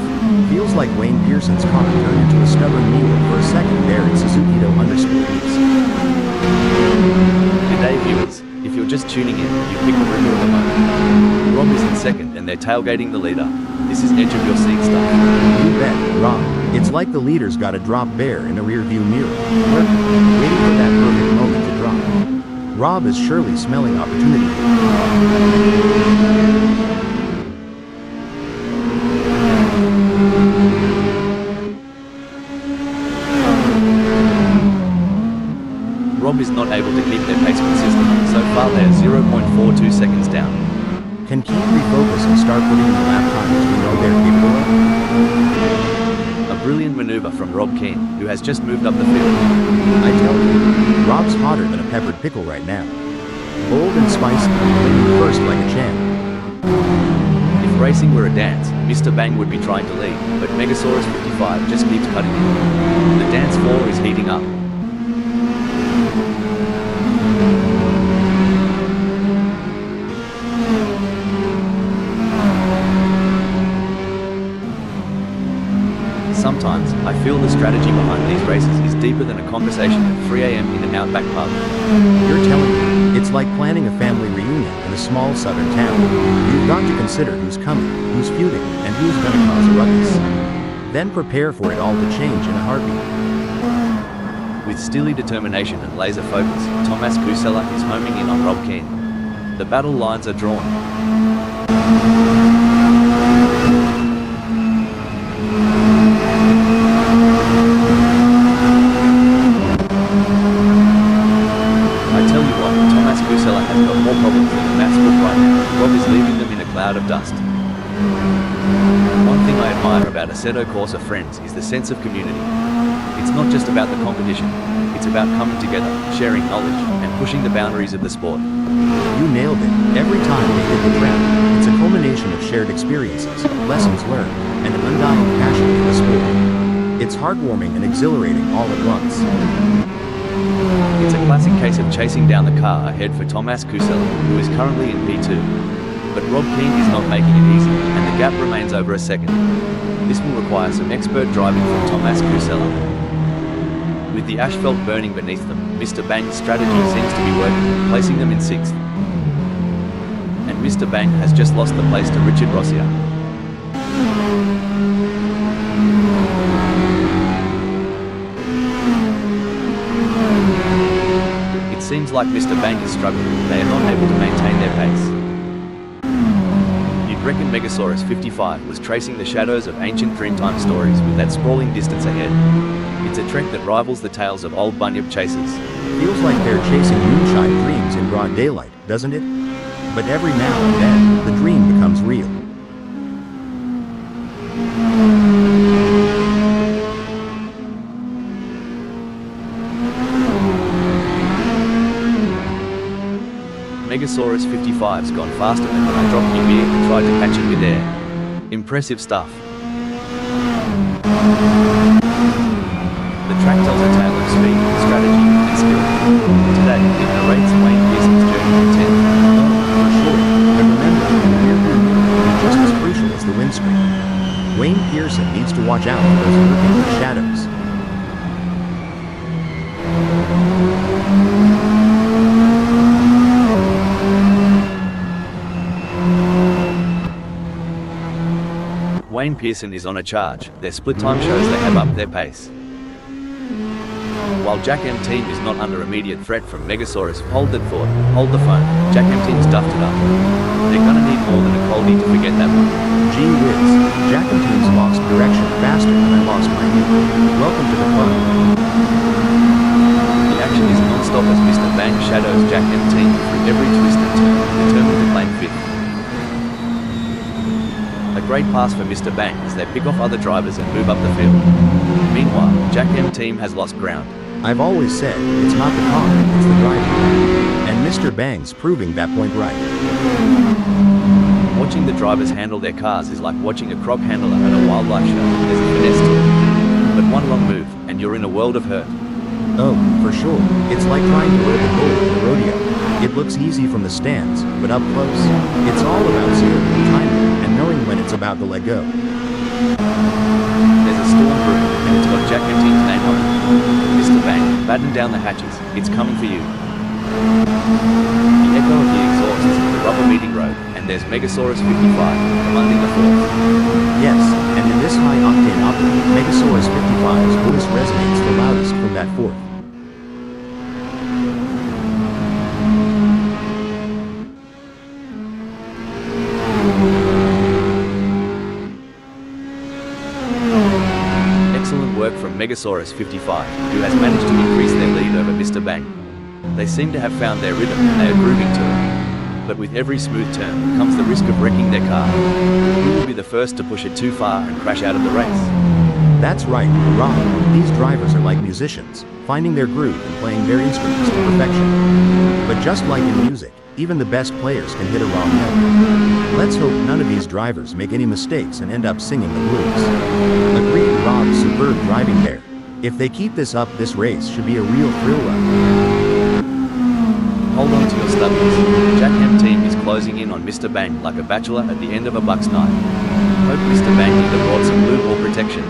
Feels like Wayne Pearson's car turned into a stubborn mule for a second there at Suzuki_East. G'day viewers, if you're just tuning in, you picked the winner of the moment. Rob is in second and they're tailgating the leader. This is edge of your seat stuff. You bet, Rob. It's like the leader's got a drop bear in a rear view mirror. Waiting for that perfect moment to drop. Rob is surely smelling opportunity. Rob is not able to keep their pace consistent. So far they are 0.42 seconds down. Can Keith refocus and start putting in the lap times we know they're capable of? A brilliant maneuver from Rob Keane, who has just moved up the field. I tell you, Rob's hotter than a peppered pickle right now. Bold and spicy, winning first like a champ. If racing were a dance, Mr. Bang would be trying to lead, but Megasaurus 55 just keeps cutting in. The dance floor is heating up. Sometimes, I feel the strategy behind these races is deeper than a conversation at 3 a.m. in an outback pub. You're telling me, it's like planning a family reunion in a small southern town. You've got to consider who's coming, who's feuding, and who's gonna cause a ruckus. Then prepare for it all to change in a heartbeat. With steely determination and laser focus, Thomas Kusela is homing in on Rob Keane. The battle lines are drawn. Has got more problems than a maths book right now. Rob is leaving them in a cloud of dust. One thing I admire about Assetto Corsa friends is the sense of community. It's not just about the competition, it's about coming together, sharing knowledge, and pushing the boundaries of the sport. You nailed it. Every time they hit the track, it's a culmination of shared experiences, lessons learned, and an undying passion for the sport. It's heartwarming and exhilarating all at once. It's a classic case of chasing down the car ahead for Thomas Kusela, who is currently in P2. But Rob Keane is not making it easy, and the gap remains over a second. This will require some expert driving from Thomas Kusela. With the asphalt burning beneath them, Mr. Bang's strategy seems to be working, placing them in 6th. And Mr. Bang has just lost the place to Richard Rossier. It seems like Mr. Bang is struggling. They are not able to maintain their pace. You'd reckon Megasaurus 55 was tracing the shadows of ancient Dreamtime stories with that sprawling distance ahead. It's a trek that rivals the tales of old bunyip chasers. Feels like they're chasing moonshine dreams in broad daylight, doesn't it? But every now and then, the dream becomes real. Megasaurus 55's gone faster than when I dropped my gear and tried to catch it midair. Impressive stuff. The track tells a tale of speed, strategy, and skill. Today, it narrates Wayne Pearson's journey to 10th. For sure, but remember, the rear view mirror is just as crucial as the windscreen. Wayne Pearson needs to watch out for those lurking shadows. Wayne Pearson is on a charge. Their split time shows they have upped their pace. While Jack M Team is not under immediate threat from Megasaurus, hold that thought, hold the phone. Jack M Team's duffed it up. They're gonna need more than a coldie to forget that one. Gee whiz, Jack and Team's lost direction faster than I lost my knee. Welcome to the club. The action is non-stop as Mr. Bang shadows Jack M Team through every twist and turn, determined to claim 5th. A great pass for Mr. Bang as they pick off other drivers and move up the field. Meanwhile, Jack M Team has lost ground. I've always said, it's not the car, it's the driver. And Mr. Bang's proving that point right. Watching the drivers handle their cars is like watching a croc handler at a wildlife show. There's a finesse to it. But one wrong move, and you're in a world of hurt. Oh, for sure. It's like trying to rope a bull in a rodeo. It looks easy from the stands, but up close, it's all about skill, timing, and knowing when it's about to let go. There's a storm brewing, and it's got Jack Empteen's name on it. Mr. Bang, batten down the hatches. It's coming for you. The echo of the exhaust is the rubber meeting road, and there's Megasaurus 55, commanding the fourth. Yes, and in this high-octane opera, Megasaurus 55's voice resonates the loudest from that fourth. Excellent work from Megasaurus 55, who has managed to increase their lead over Mr. Bang. They seem to have found their rhythm, and they are grooving to it. But with every smooth turn comes the risk of wrecking their car. Who will be the first to push it too far and crash out of the race? That's right, Rob. These drivers are like musicians, finding their groove and playing their instruments to perfection. But just like in music, even the best players can hit a wrong note. Let's hope none of these drivers make any mistakes and end up singing the blues. Agreed, Rob. Superb driving there. If they keep this up, this race should be a real thrill ride. Hold on to your stubbies. Jack M Team is closing in on Mr. Bang like a bachelor at the end of a buck's night. Hope Mr. Bang either brought some lube or protection.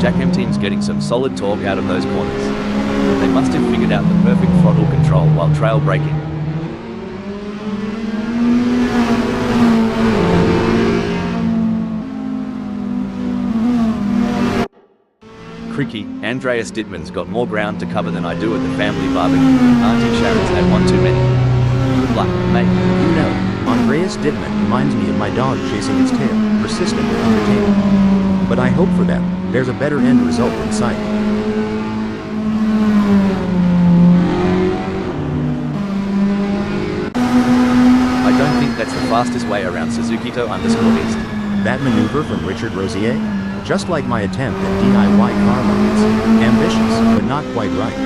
Jack M Team's getting some solid torque out of those corners. They must have figured out the perfect throttle control while trail braking. Cricky, Andreas Dittman's got more ground to cover than I do at the family barbecue. Auntie Sharon's had one too many. Good luck, mate. You know, Andreas Dittman reminds me of my dog chasing its tail, persistent and entertaining. But I hope for them, there's a better end result in sight. I don't think that's the fastest way around Suzukito_East. That maneuver from Richard Rosier? Just like my attempt at DIY car mods. Ambitious, but not quite right.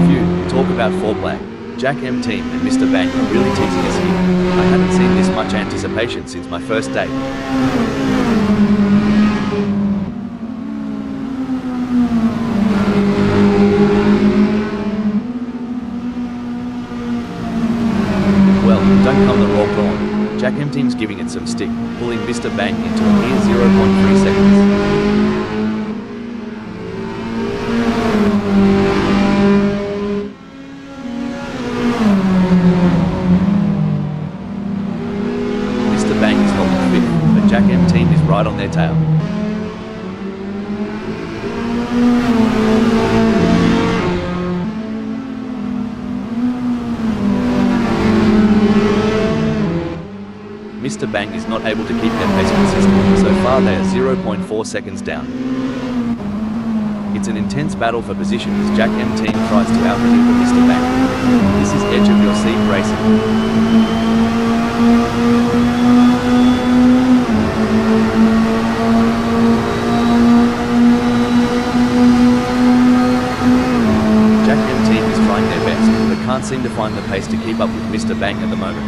Phew, talk about foreplay. Jack M Team and Mr. Bang are really teasing us here. I haven't seen this much anticipation since my first date. Well, don't come the raw prawn. Jack M Team's giving it some stick, pulling Mr. Bang into a mere 0.3 seconds. Mr. Bang is holding fifth, but Jack M Team is right on their tail. Mr. Bang is not able to keep their pace consistent. So far they are 0.4 seconds down. It's an intense battle for position as Jack M Team tries to outmaneuver Mr. Bang. This is edge of your seat racing. Jack M Team is trying their best, but can't seem to find the pace to keep up with Mr. Bang at the moment.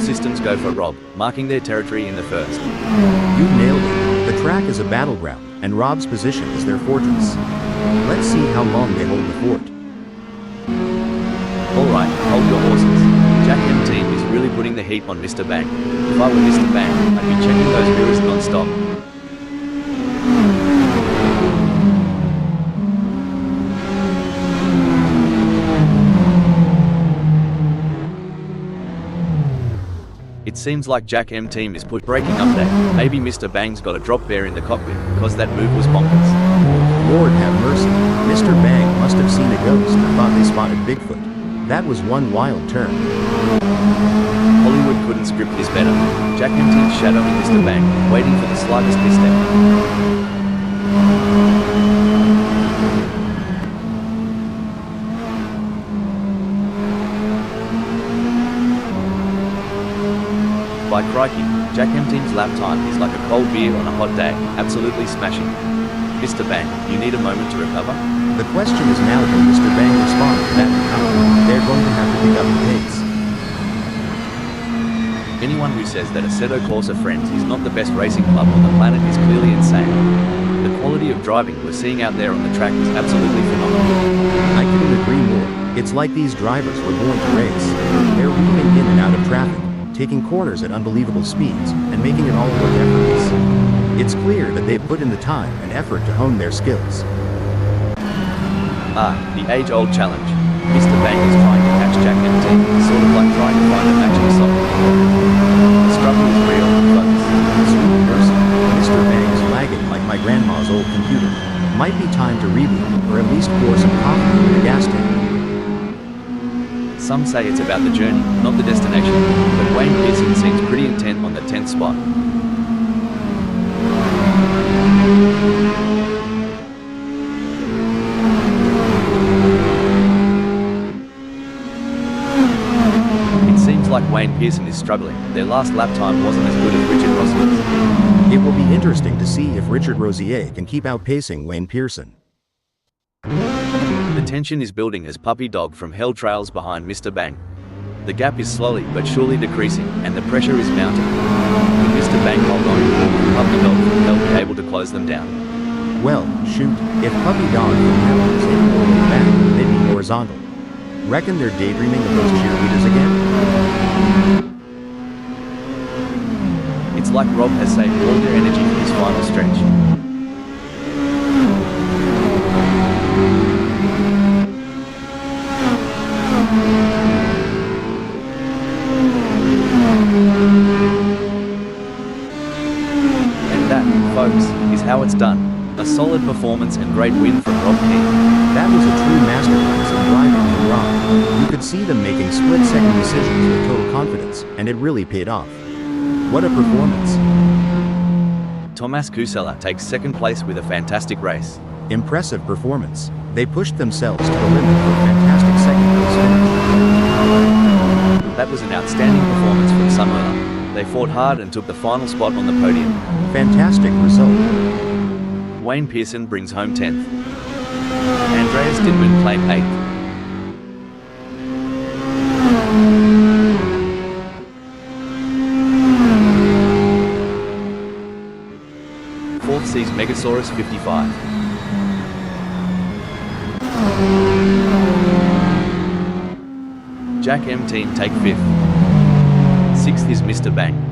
Systems go for Rob, marking their territory in the first. You nailed it. The track is a battleground, and Rob's position is their fortress. Let's see how long they hold the fort. Alright, hold your horses. Jack M Team is really putting the heat on Mr. Bang. If I were Mr. Bang, I'd be checking those mirrors non-stop. It seems like Jack M Team is braking update. Maybe Mr. Bang's got a drop bear in the cockpit, because that move was bonkers. Lord have mercy. Mr. Bang must have seen a ghost and thought they spotted Bigfoot. That was one wild turn. Hollywood couldn't script this better. Jack Empty shadowing Mr. Bang, waiting for the slightest misstep. By crikey, Jack Empty's lap time is like a cold beer on a hot day, absolutely smashing. Mr. Bang, you need a moment to recover? The question is now, can Mr. Bang respond to that recovery? They're going to have to pick up the pace. Anyone who says that Assetto Corsa Friends is not the best racing club on the planet is clearly insane. The quality of driving we're seeing out there on the track is absolutely phenomenal. I couldn't agree more. It's like these drivers were born to race. They're weaving in and out of traffic, taking corners at unbelievable speeds, and making it all look effortless. It's clear that they've put in the time and effort to hone their skills. The age-old challenge. Mr. Bang is trying to catch Jack Empty, sort of like trying to find a matching socket. The struggle is real, folks. Sweet person, Mr. Bang is lagging like my grandma's old computer. Might be time to reboot, or at least pour some coffee in the gas tank. Some say it's about the journey, not the destination, but Wayne Pearson seems pretty intent on the 10th spot. It seems like Wayne Pearson is struggling. Their last lap time wasn't as good as Richard Rossier's. It will be interesting to see if Richard Rosier can keep outpacing Wayne Pearson. The tension is building as Puppy Dog from Hell trails behind Mr. Bang. The gap is slowly but surely decreasing, and the pressure is mounting. Will Mr. Bang hold on, or will Puppy Dog from Hell be able to close them down? Well, shoot, if Puppy Dog from Hell was any more laid back, they'd be horizontal. Reckon they're daydreaming of those cheerleaders again? It's like Rob has saved all their energy for his final stretch. And that, folks, is how it's done. A solid performance and great win from Rob King. That was a true masterclass in driving and Rob. You could see them making split-second decisions with total confidence, and it really paid off. What a performance. Thomas Kusela takes second place with a fantastic race. Impressive performance. They pushed themselves to the limit for a fantastic second-place finish. That was an outstanding performance from Sunweiler. They fought hard and took the final spot on the podium. Fantastic result. Wayne Pearson brings home 10th. Andreas Didman claimed 8th. Fourth sees Megasaurus 55. Jack M Team take 5th. 6th is Mr. Bang.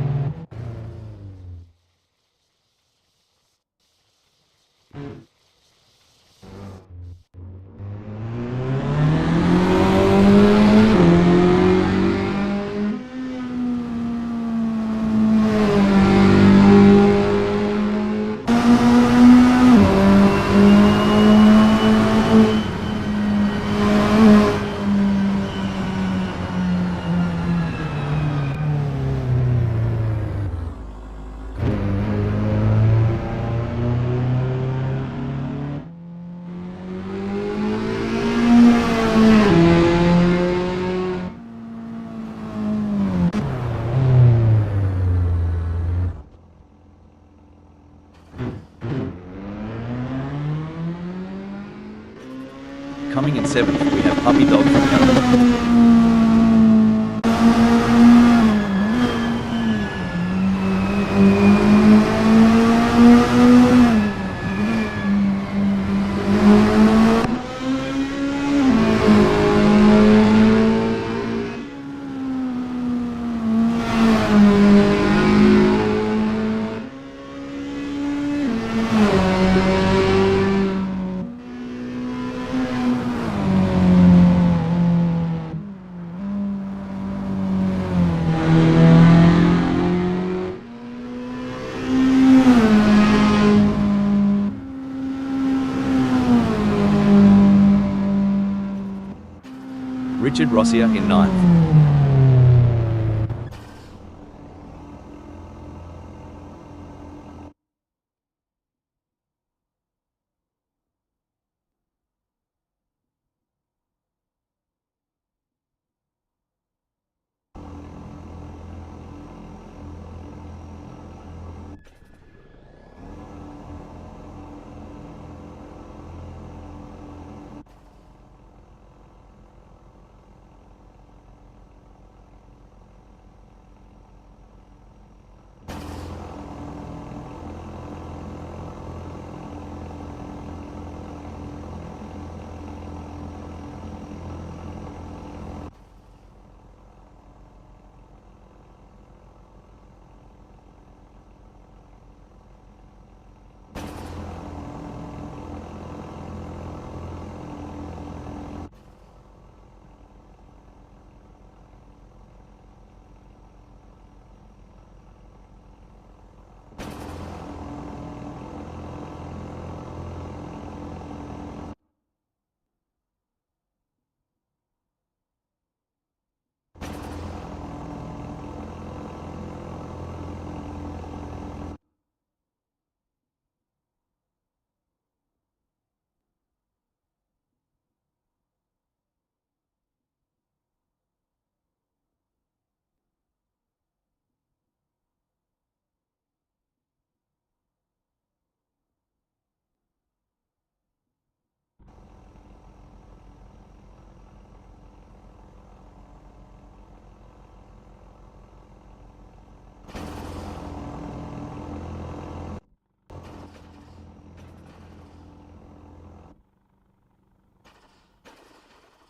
Coming in 7th, we have Puppy Dog from Hell. Richard Rossier in 9th.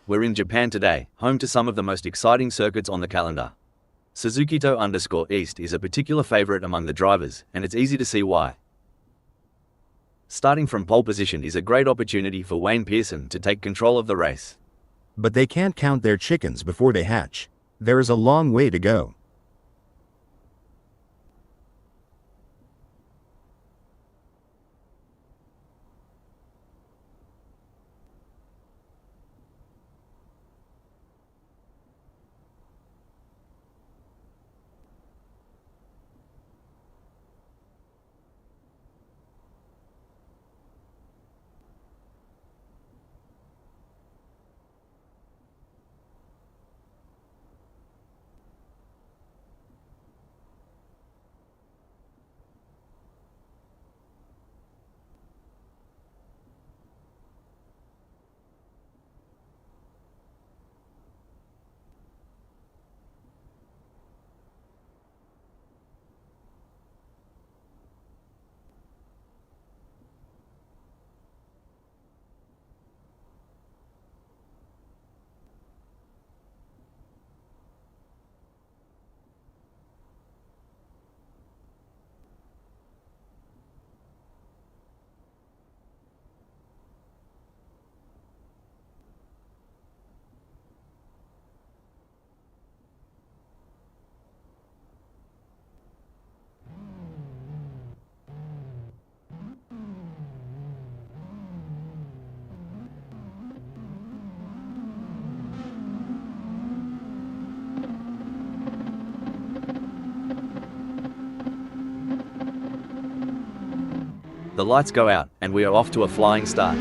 We're in Japan today, home to some of the most exciting circuits on the calendar. Suzukito_East is a particular favorite among the drivers, and it's easy to see why. Starting from pole position is a great opportunity for Wayne Pearson to take control of the race. But they can't count their chickens before they hatch. There is a long way to go. The lights go out, and we are off to a flying start.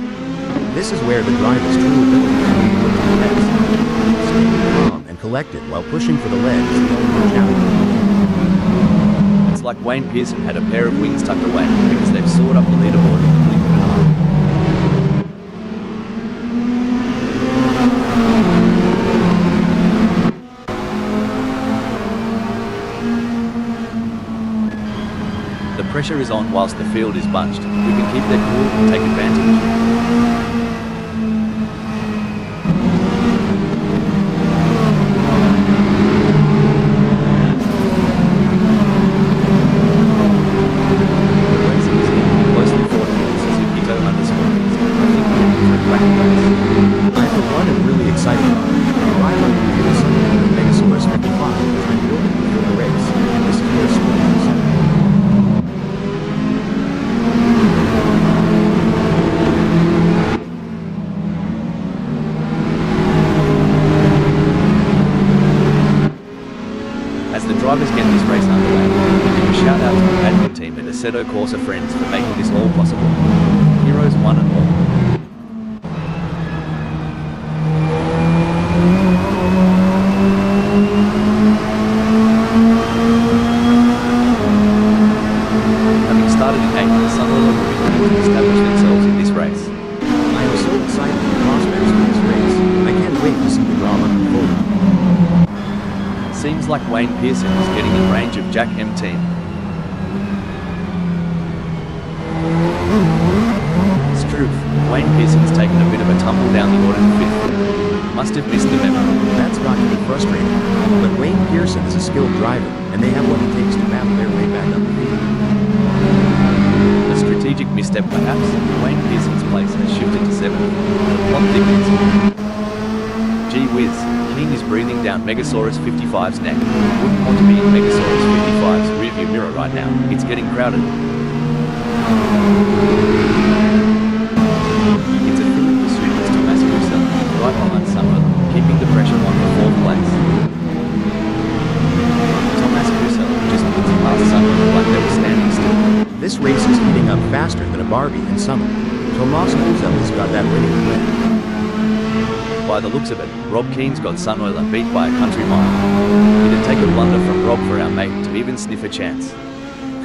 This is where the driver's true ability can be put to the test. Staying calm and collected while pushing for the lead is the ultimate challenge. It's like Wayne Pearson had a pair of wings tucked away, because they've soared up the leaderboard in the blink of an eye. The pressure is on whilst the field is bunched. We can keep their cool and take advantage. drivers get this race underway, we give a shout out to the admin team and Assetto Corsa friends for making this all possible. Heroes one and all. Having started in 8th, the Sunderland will be looking to establish themselves in this race. I am so excited for the prospects for this race. I can't wait to see the drama unfold. Seems like Wayne Pearson is getting in range of Jack M team. Struth, Wayne Pearson's taken a bit of a tumble down the order to 5th. Must have missed the memo. That's got to be frustrating. But Wayne Pearson is a skilled driver, and they have what it takes to battle their way back up the field. A strategic misstep perhaps, Wayne Pearson's place has shifted to 7th. The plot thickens. Gee whiz, King is breathing down Megasaurus 55's neck. Wouldn't want to be in Megasaurus 55's rearview mirror right now, it's getting crowded. It's a thrilling pursuit as Thomas Kussel, right behind Summer, keeping the pressure on for 4th place. Thomas Kussel just puts past Summer like they were standing still. This race is heating up faster than a Barbie in summer. Tomas Kussel has got that winning win. By the looks of it, Rob Keane's got Sunweiler beat by a country mile. It'd take a blunder from Rob for our mate to even sniff a chance.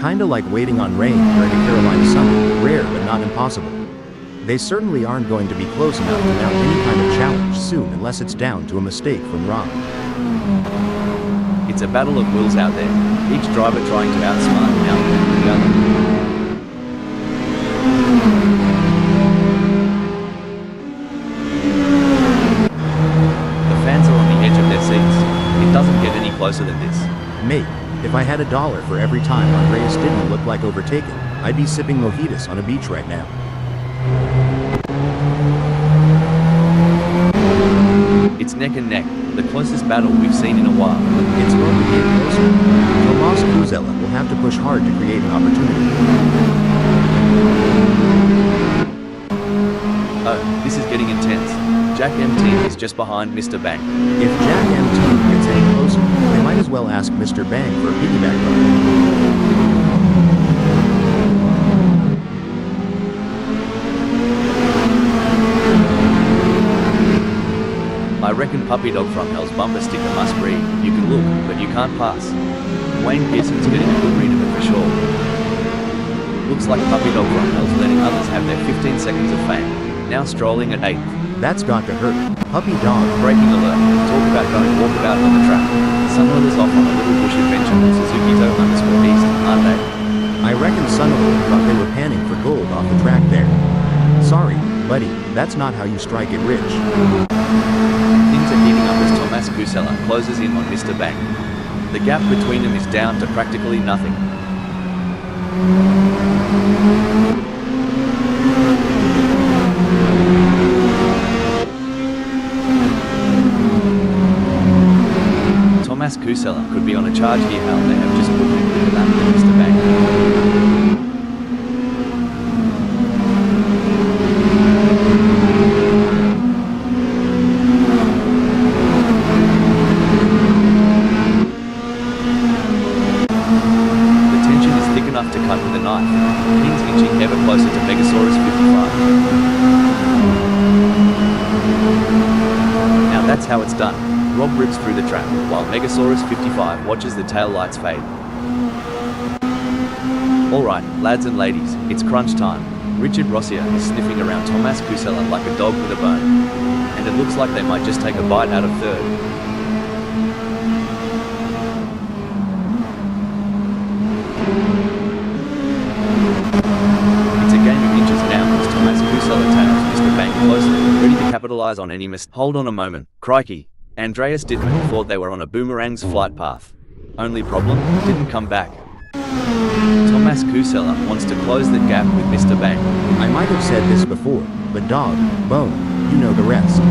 Kinda like waiting on rain during a Carolina summer, rare but not impossible. They certainly aren't going to be close enough to mount any kind of challenge soon unless it's down to a mistake from Rob. It's a battle of wills out there, each driver trying to outsmart and outmaneuver the other. It doesn't get any closer than this. Mate, if I had $1 for every time Andreas didn't look like overtaken, I'd be sipping mojitos on a beach right now. It's neck and neck, the closest battle we've seen in a while. It's going to get closer. Tomas Kussel will have to push hard to create an opportunity. Oh, this is getting intense. Jack M team is just behind Mr. Bang. If Jack M team gets any closer, they might as well ask Mr. Bang for a piggyback ride. I reckon Puppy Dog from Hell's bumper sticker must read, "You can look, but you can't pass." Wayne Pearson's getting a good read of it for sure. Looks like Puppy Dog from Hell's letting others have their 15 seconds of fame. Now strolling at 8th. That's got to hurt. Puppy Dog. Breaking alert. Talk about going walkabout on the track. Sunweiler's off on a little bush adventure with Suzuki_East, aren't they? I reckon Sunweiler thought they were panning for gold off the track there. Sorry, buddy, that's not how you strike it rich. Things are heating up as Tomas Kussel closes in on Mr. Bang. The gap between them is down to practically nothing. Tomas Kussel could be on a charge here, Hal. They have just put him in the lap with Mr. Bang. Enough to cut with a knife. King's inching ever closer to Megasaurus 55. Now that's how it's done. Rob rips through the track, while Megasaurus 55 watches the tail lights fade. Alright, lads and ladies, it's crunch time. Richard Rossier is sniffing around Tomas Kussel like a dog with a bone. And it looks like they might just take a bite out of 3rd. Ready to capitalize on any miss. Hold on a moment, crikey. Andreas Dittmann thought they were on a boomerang's flight path. Only problem, didn't come back. Tomas Kussel wants to close the gap with Mr. Bang. I might have said this before, but dog, bone, you know the rest.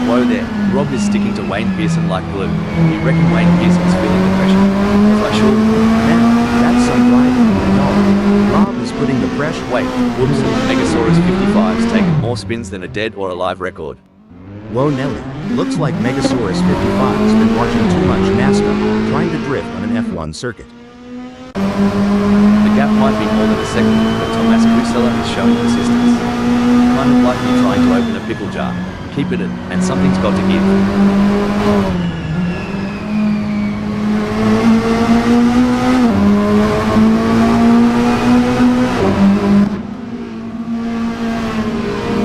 Whoa there, Rob is sticking to Wayne Pearson like glue. You reckon Wayne Pearson's feeling the pressure? Threshold? Man, that's some driving. No, Rob is putting the pressure. Wait, whoops, Megasaurus 55's taken more spins than a dead or alive record. Whoa Nelly, looks like Megasaurus 55's been watching too much NASCAR, trying to drift on an F1 circuit. The gap might be more than a second, but Tomas Kusela is showing persistence. Kind of like you trying to open a pickle jar. Keep it in, and something's got to give.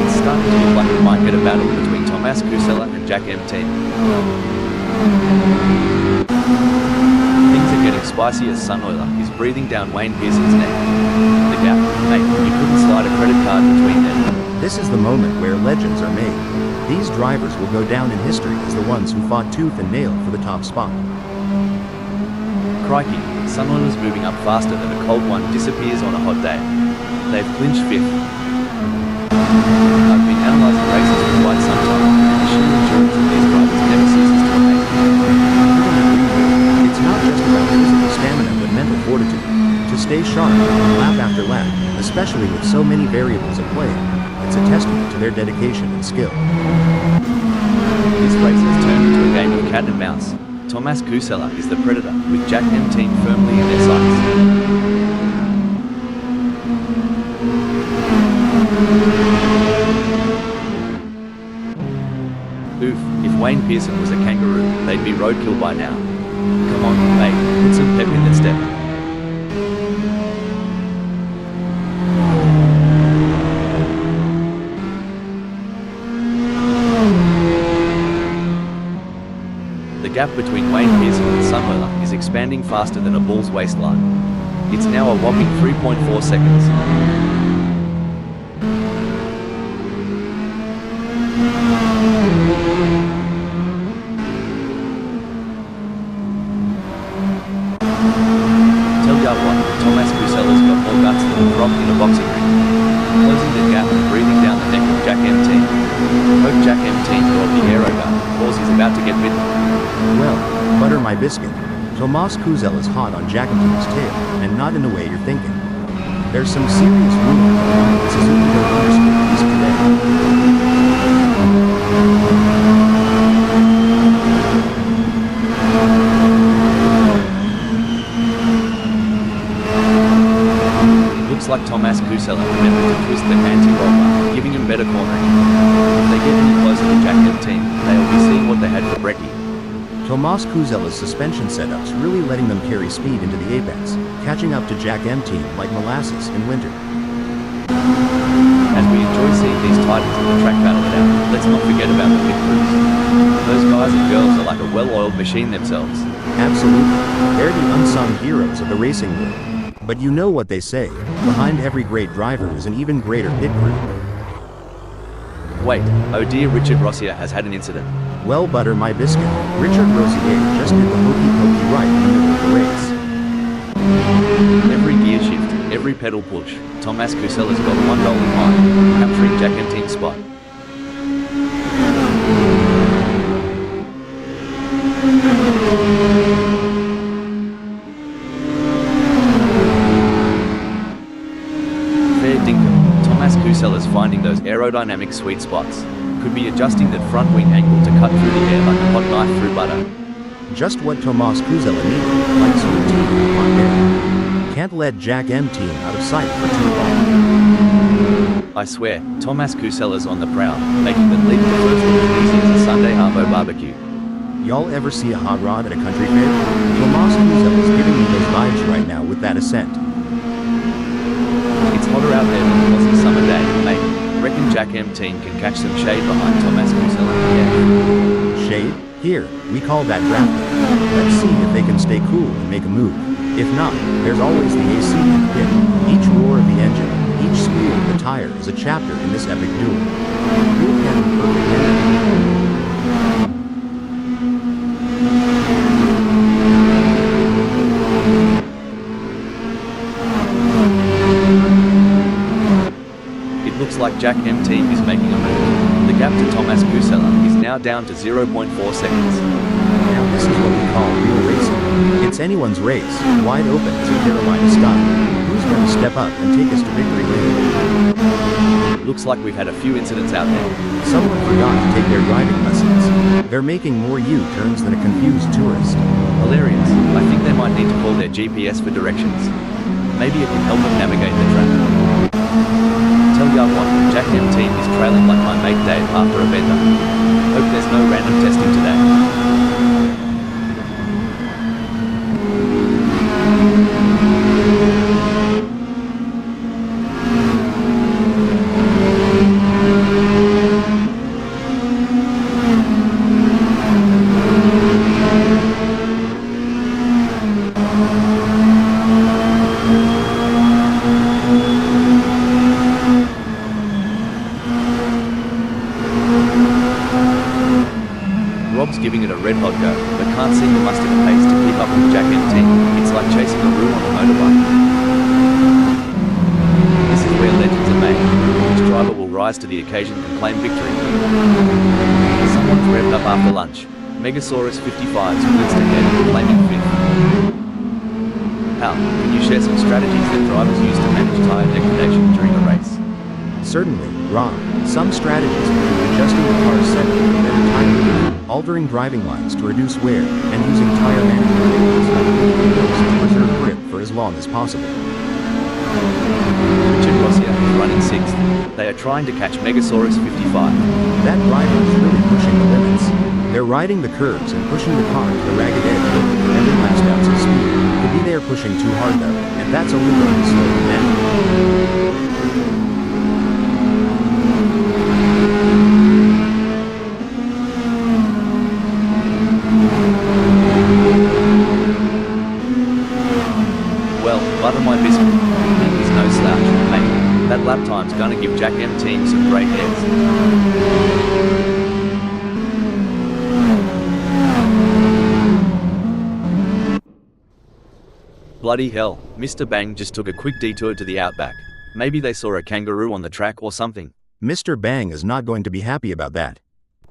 It's starting to look like we might get a battle between Tomas Kusela and Jack MT. Things are getting spicy as Sun Oiler is breathing down Wayne Pearson's neck. The gap, mate, you couldn't slide a credit card between them. This is the moment where legends are made. These drivers will go down in history as the ones who fought tooth and nail for the top spot. Crikey, Sun Oiler's moving up faster than a cold one disappears on a hot day. They've clinched 5th. I've been analysing races for quite some time. The sheer endurance of these drivers never ceases to amaze me. It's not just about physical stamina but mental fortitude. To stay sharp, lap after lap, especially with so many variables at play, it's a testament to their dedication and skill. This race has turned into a game of cat and mouse. Tomas Kusela is the predator, with Jack MT firmly in their sights. Oof, if Wayne Pearson was a kangaroo, they'd be roadkill by now. Come on, mate, put some pep in their step. The gap between Wayne Pearson and Sun Oiler is expanding faster than a bull's waistline. It's now a whopping 3.4 seconds. Tell ya what, Tomas Kusela's got more guts than a frog in a boxing ring. Closing the gap and breathing down the neck of Jack MT. Hope Jack MT brought the aero gun, cause he's about to get bitten. Well, butter my biscuit. Tomas Kusela's hot on Jack MT's tail, and not in the way you're thinking. There's some serious rumor behind the Suzuki underscore East today. Looks like Tomas Kusela remembered to twist the anti-roll bar, giving him better cornering. If they get any closer to Jack MT, they'll be seeing what they had for brekkie. Tomas Kusela's suspension setup's really letting them carry speed into the apex, catching up to Jack MT like molasses in winter. As we enjoy seeing these titans in the track battle it out, let's not forget about the pit crews. Those guys and girls are like a well-oiled machine themselves. Absolutely. They're the unsung heroes of the racing world. But you know what they say, behind every great driver is an even greater pit crew. Wait, oh dear, Richard Rossier has had an incident. Well, butter my biscuit. Richard Rosier just did the hokey pokey right in the middle of the race. Every gear shift, every pedal push, Tomas Kusela's got one goal in mind, capturing Jack MT's spot. Fair dinkum, Tomas Kusela's finding those aerodynamic sweet spots. Could be adjusting that front wing angle to cut through the air like a hot knife through butter. Just what Tomas Kusela needed, like sweet tea in hot air. Can't let Jack MT out of sight for too long. I swear, Tomas Kusela's on the prowl, making the leap to first easy as a Sunday Arvo barbecue. Y'all ever see a hot rod at a country fair? Tomas Kusela's giving me those vibes right now with that ascent. It's hotter out there than it was a summer day, mate. Reckon Jack MT can catch some shade behind Tomas Kusela? Yeah. Shade? Here, we call that drafting. Let's see if they can stay cool and make a move. If not, there's always the AC in the pit. Each roar of the engine, each squeal of the tire is a chapter in this epic duel. Who can be perfect ending? Looks like Jack MT is making a move. The gap to Tomas Kusela is now down to 0.4 seconds. Now this is what we call real racing. It's anyone's race, wide open as a Carolina sky. Who's going to step up and take us to victory lane? Looks like we've had a few incidents out there. Someone forgot to take their driving lessons. They're making more U-turns than a confused tourist. Hilarious. I think they might need to call their GPS for directions. Maybe it can help them navigate the track. Tell ya what, Jack M team is trailing like my mate Dave after a bender. Hope there's no random testing today. Rob's giving it a red hot go, but can't seem to muster the pace to keep up with Jack M team. It's like chasing a room on a motorbike. This is where legends are made. Which driver will rise to the occasion and claim victory? Someone's revved up after lunch. Megasaurus 55's blitzed ahead, claiming fifth. Hal, can you share some strategies that drivers use to manage tire degradation during a race? Certainly, Rob. Some strategies include adjusting the car's setting for better tire movement, altering driving lines to reduce wear, and using tire management techniques to preserve grip for as long as possible. Richard Rossia is running sixth. They are trying to catch Megasaurus 55. That driver is really pushing the limits. They're riding the curves and pushing the car to the ragged edge for every last ounce of speed. Could be they're pushing too hard though, and that's only going to slow them down. Butter my biscuit. He's no slouch, mate. That lap time's gonna give Jack M team some great hairs. Bloody hell, Mr. Bang just took a quick detour to the outback. Maybe they saw a kangaroo on the track or something. Mr. Bang is not going to be happy about that.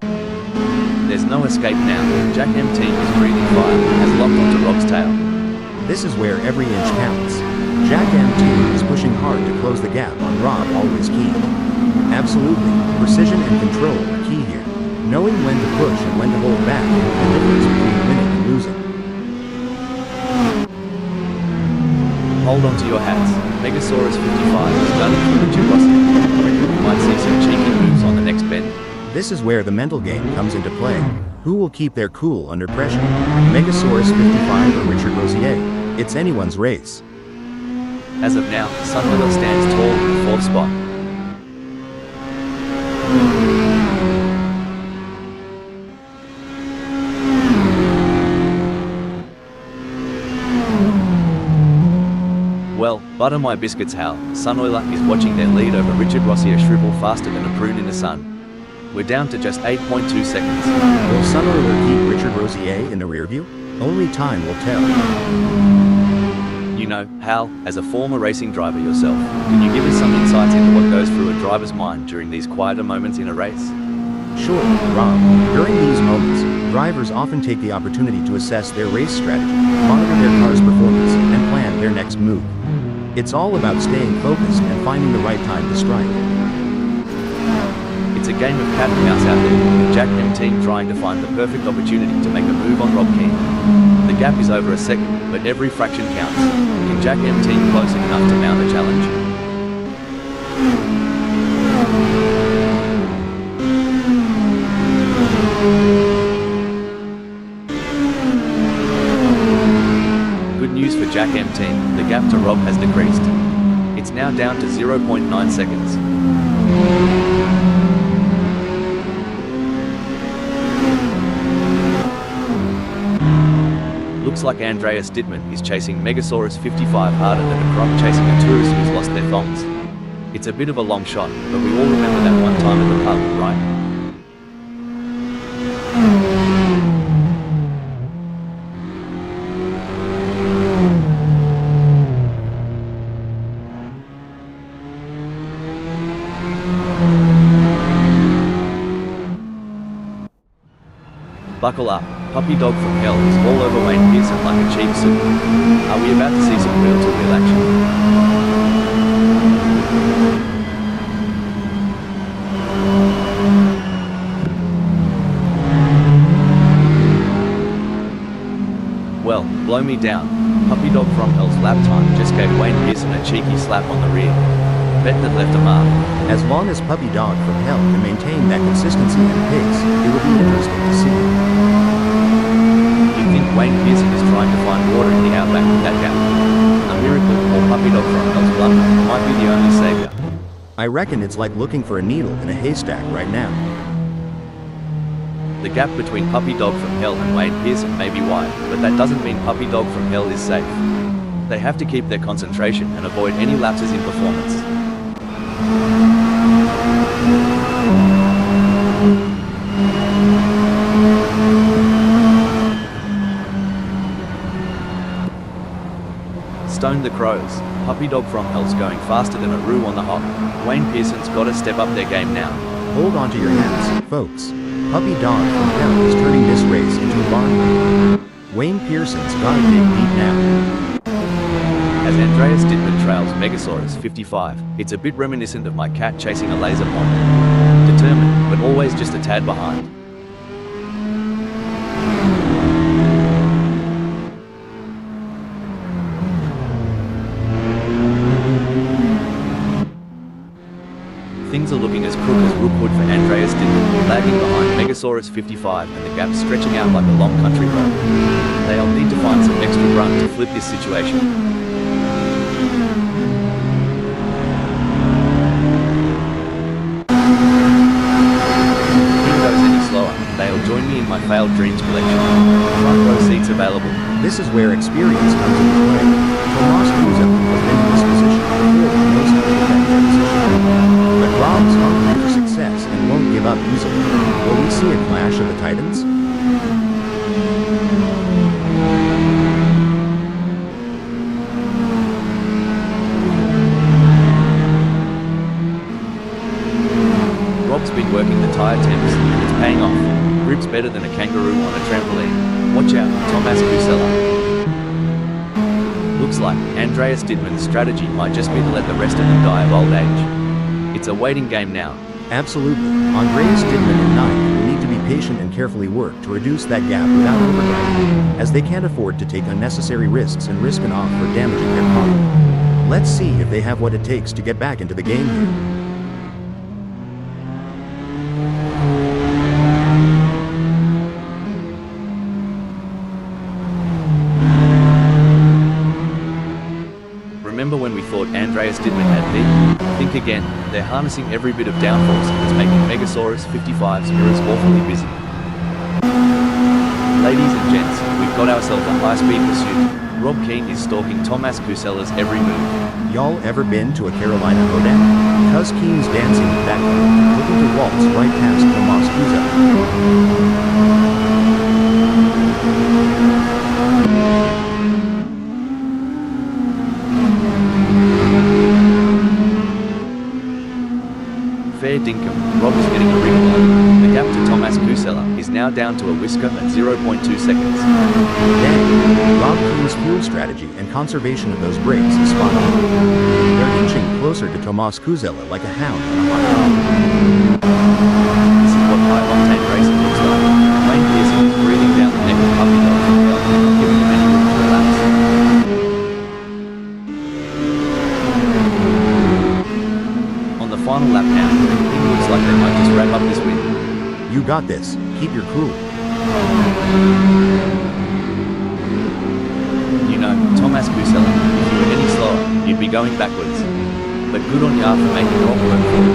There's no escape now. Jack M team is breathing fire, has locked onto Rob's tail. This is where every inch counts. Jack M2 is pushing hard to close the gap on Rob, always key. Absolutely, precision and control are key here. Knowing when to push and when to hold back is the difference between winning and losing. Hold on to your hats. Megasaurus 55 is gunning for Richard Rossia. We might see some cheeky moves on the next bend. This is where the mental game comes into play. Who will keep their cool under pressure? Megasaurus 55 or Richard Rosier? It's anyone's race. As of now, Sunwell stands tall in the fourth spot. Well, butter my biscuits, Hal. Sunoiler is watching their lead over Richard Rosier shrivel faster than a prune in the sun. We're down to just 8.2 seconds. Will Sunoiler keep Richard Rosier in the rearview? Only time will tell. You know, Hal, as a former racing driver yourself, can you give us some insights into what goes through a driver's mind during these quieter moments in a race? Sure, Rob. During these moments, drivers often take the opportunity to assess their race strategy, monitor their car's performance, and plan their next move. It's all about staying focused and finding the right time to strike. It's a game of cat and mouse out there, with Jack M team trying to find the perfect opportunity to make a move on Rob Keane. The gap is over a second, but every fraction counts. Can Jack M team close enough to mount a challenge? Good news for Jack M team, the gap to Rob has decreased. It's now down to 0.9 seconds. Looks like Andreas Dittmann is chasing Megasaurus 55 harder than a croc chasing a tourist who's lost their thongs. It's a bit of a long shot, but we all remember that one time at the pub, right? Buckle up. Puppy dog from hell is all over Wayne Pearson like a cheap suit. Are we about to see some wheel-to-wheel action? slow me down. Puppy Dog from Hell's lap time just gave Wayne Pearson a cheeky slap on the rear. Bet that left a mark. As long as Puppy Dog from Hell can maintain that consistency and pace, it will be interesting to see. You think Wayne Pearson is trying to find water in the outback with that gap? A miracle or Puppy Dog from Hell's blunder might be the only savior. I reckon it's like looking for a needle in a haystack right now. The gap between Puppy Dog from Hell and Wayne Pearson may be wide, but that doesn't mean Puppy Dog from Hell is safe. They have to keep their concentration and avoid any lapses in performance. Stone the Crows. Puppy Dog from Hell's going faster than a roo on the hop. Wayne Pearson's got to step up their game now. Hold on to your hats, folks. Puppy Dog from Hell is turning this race into a barn. Wayne Pearson's gotta dig deep now. As Andreas Dittmann trails Megasaurus 55, it's a bit reminiscent of my cat chasing a laser pond. Determined, but always just a tad behind. Things are looking as crook as Rookwood for Andreas Dittmann, lagging behind Megasaurus 55 and the gap stretching out like a long country road. They'll need to find some extra grunt to flip this situation. They'll join me in my failed dreams collection. Front row seats available. This is where experience comes into play. Tomas Kuzel has been in this position before and knows how to get back in position. But Rob's hungry for success and won't give up easily. Will we see a clash of the Titans? Rob's been working the tyre temps, and it's paying off. Grip's better than a kangaroo on a trampoline. Watch out, Tomas Kuzel. Looks like Andreas Dittmann's strategy might just be to let the rest of them die of old age. It's a waiting game now. Absolutely. Andreas Dittmann and Nike will need to be patient and carefully work to reduce that gap without overdriving, as they can't afford to take unnecessary risks and risk an off for damaging their car. Let's see if they have what it takes to get back into the game here. Remember when we thought Andreas Dittmann had beat? Think again. They're harnessing every bit of downforce that's making Megasaurus 55's mirrors awfully busy. Ladies and gents, we've got ourselves a high-speed pursuit. Rob Keane is stalking Tomas Kuzel's every move. Y'all ever been to a Carolina hoedown? Cuz Keen's dancing with that girl, looking to waltz right past Tomas Kuzel. Fair dinkum, Rob is getting a wriggle on. The gap to Tomas Kuzel is now down to a whisker at 0.2 seconds. Dang, Rob Keen's fuel strategy and conservation of those brakes is spot on. They're inching closer to Tomas Kuzel like a hound on a hot dog. This is what high-octane racing looks like. Wayne Pearson is breathing down the neck of Puppy Dog from Hell, giving him any room to relax. Final lap now, it looks like they might just wrap up this win. You got this. Keep your cool. You know, Tomas Kuzel, if you were any slower, you'd be going backwards. But good on ya for making Rob work for it.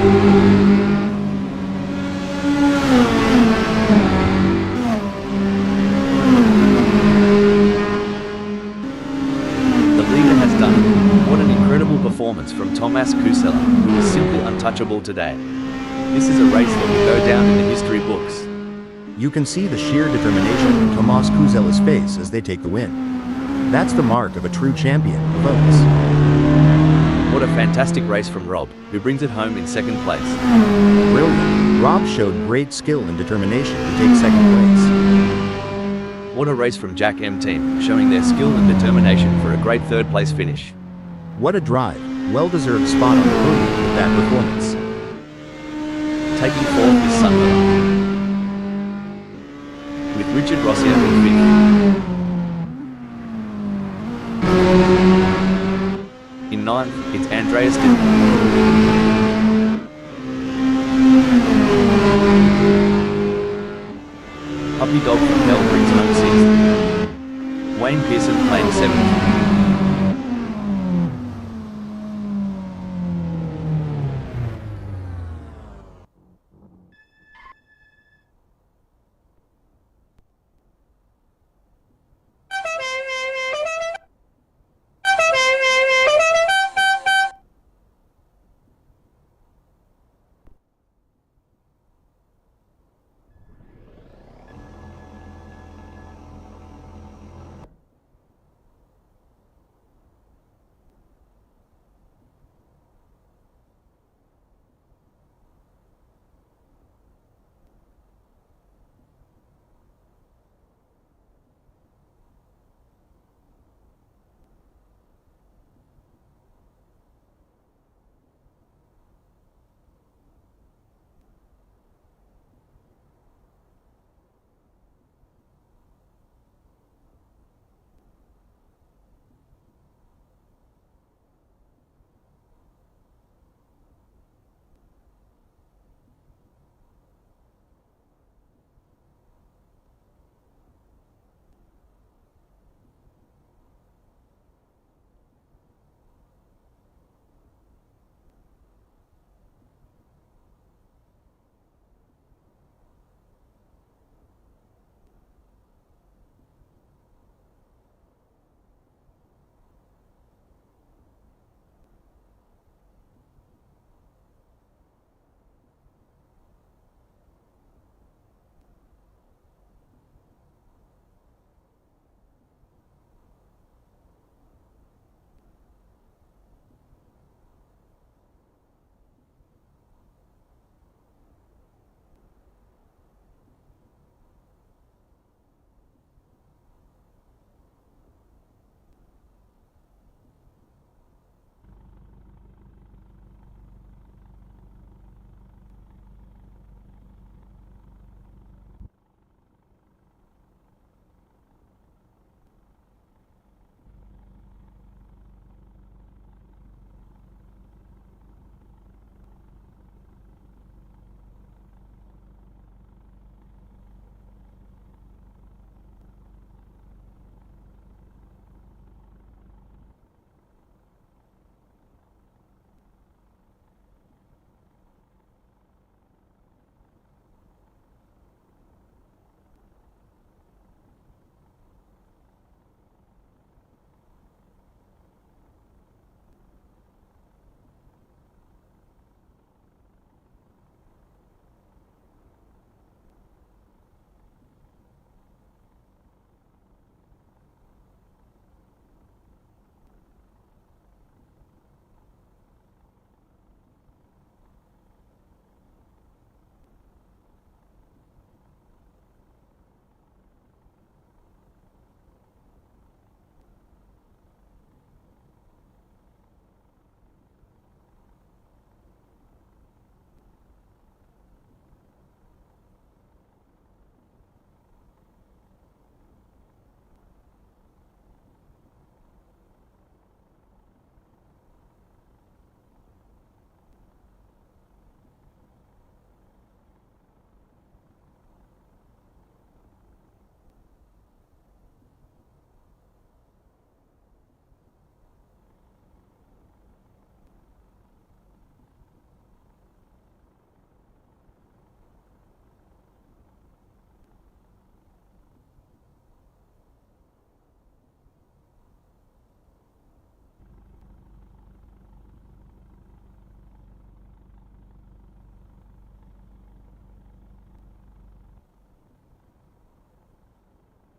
The leader has done it. What an incredible performance from Tomas Kuzel, who is simply untouchable today. This is a race that will go down in the history books. You can see the sheer determination in Tomas Kuzel's face as they take the win. That's the mark of a true champion, folks. What a fantastic race from Rob, who brings it home in second place. Brilliant. Rob showed great skill and determination to take second place. What a race from Jack M team, showing their skill and determination for a great third place finish. What a drive. Well-deserved spot on the podium with that performance. Taking fourth is Sunderland, with Richard Rossier in fifth. In ninth, it's Andreas De. Puppy Dog from Hell brings home sixth. Wayne Pearson playing seventh.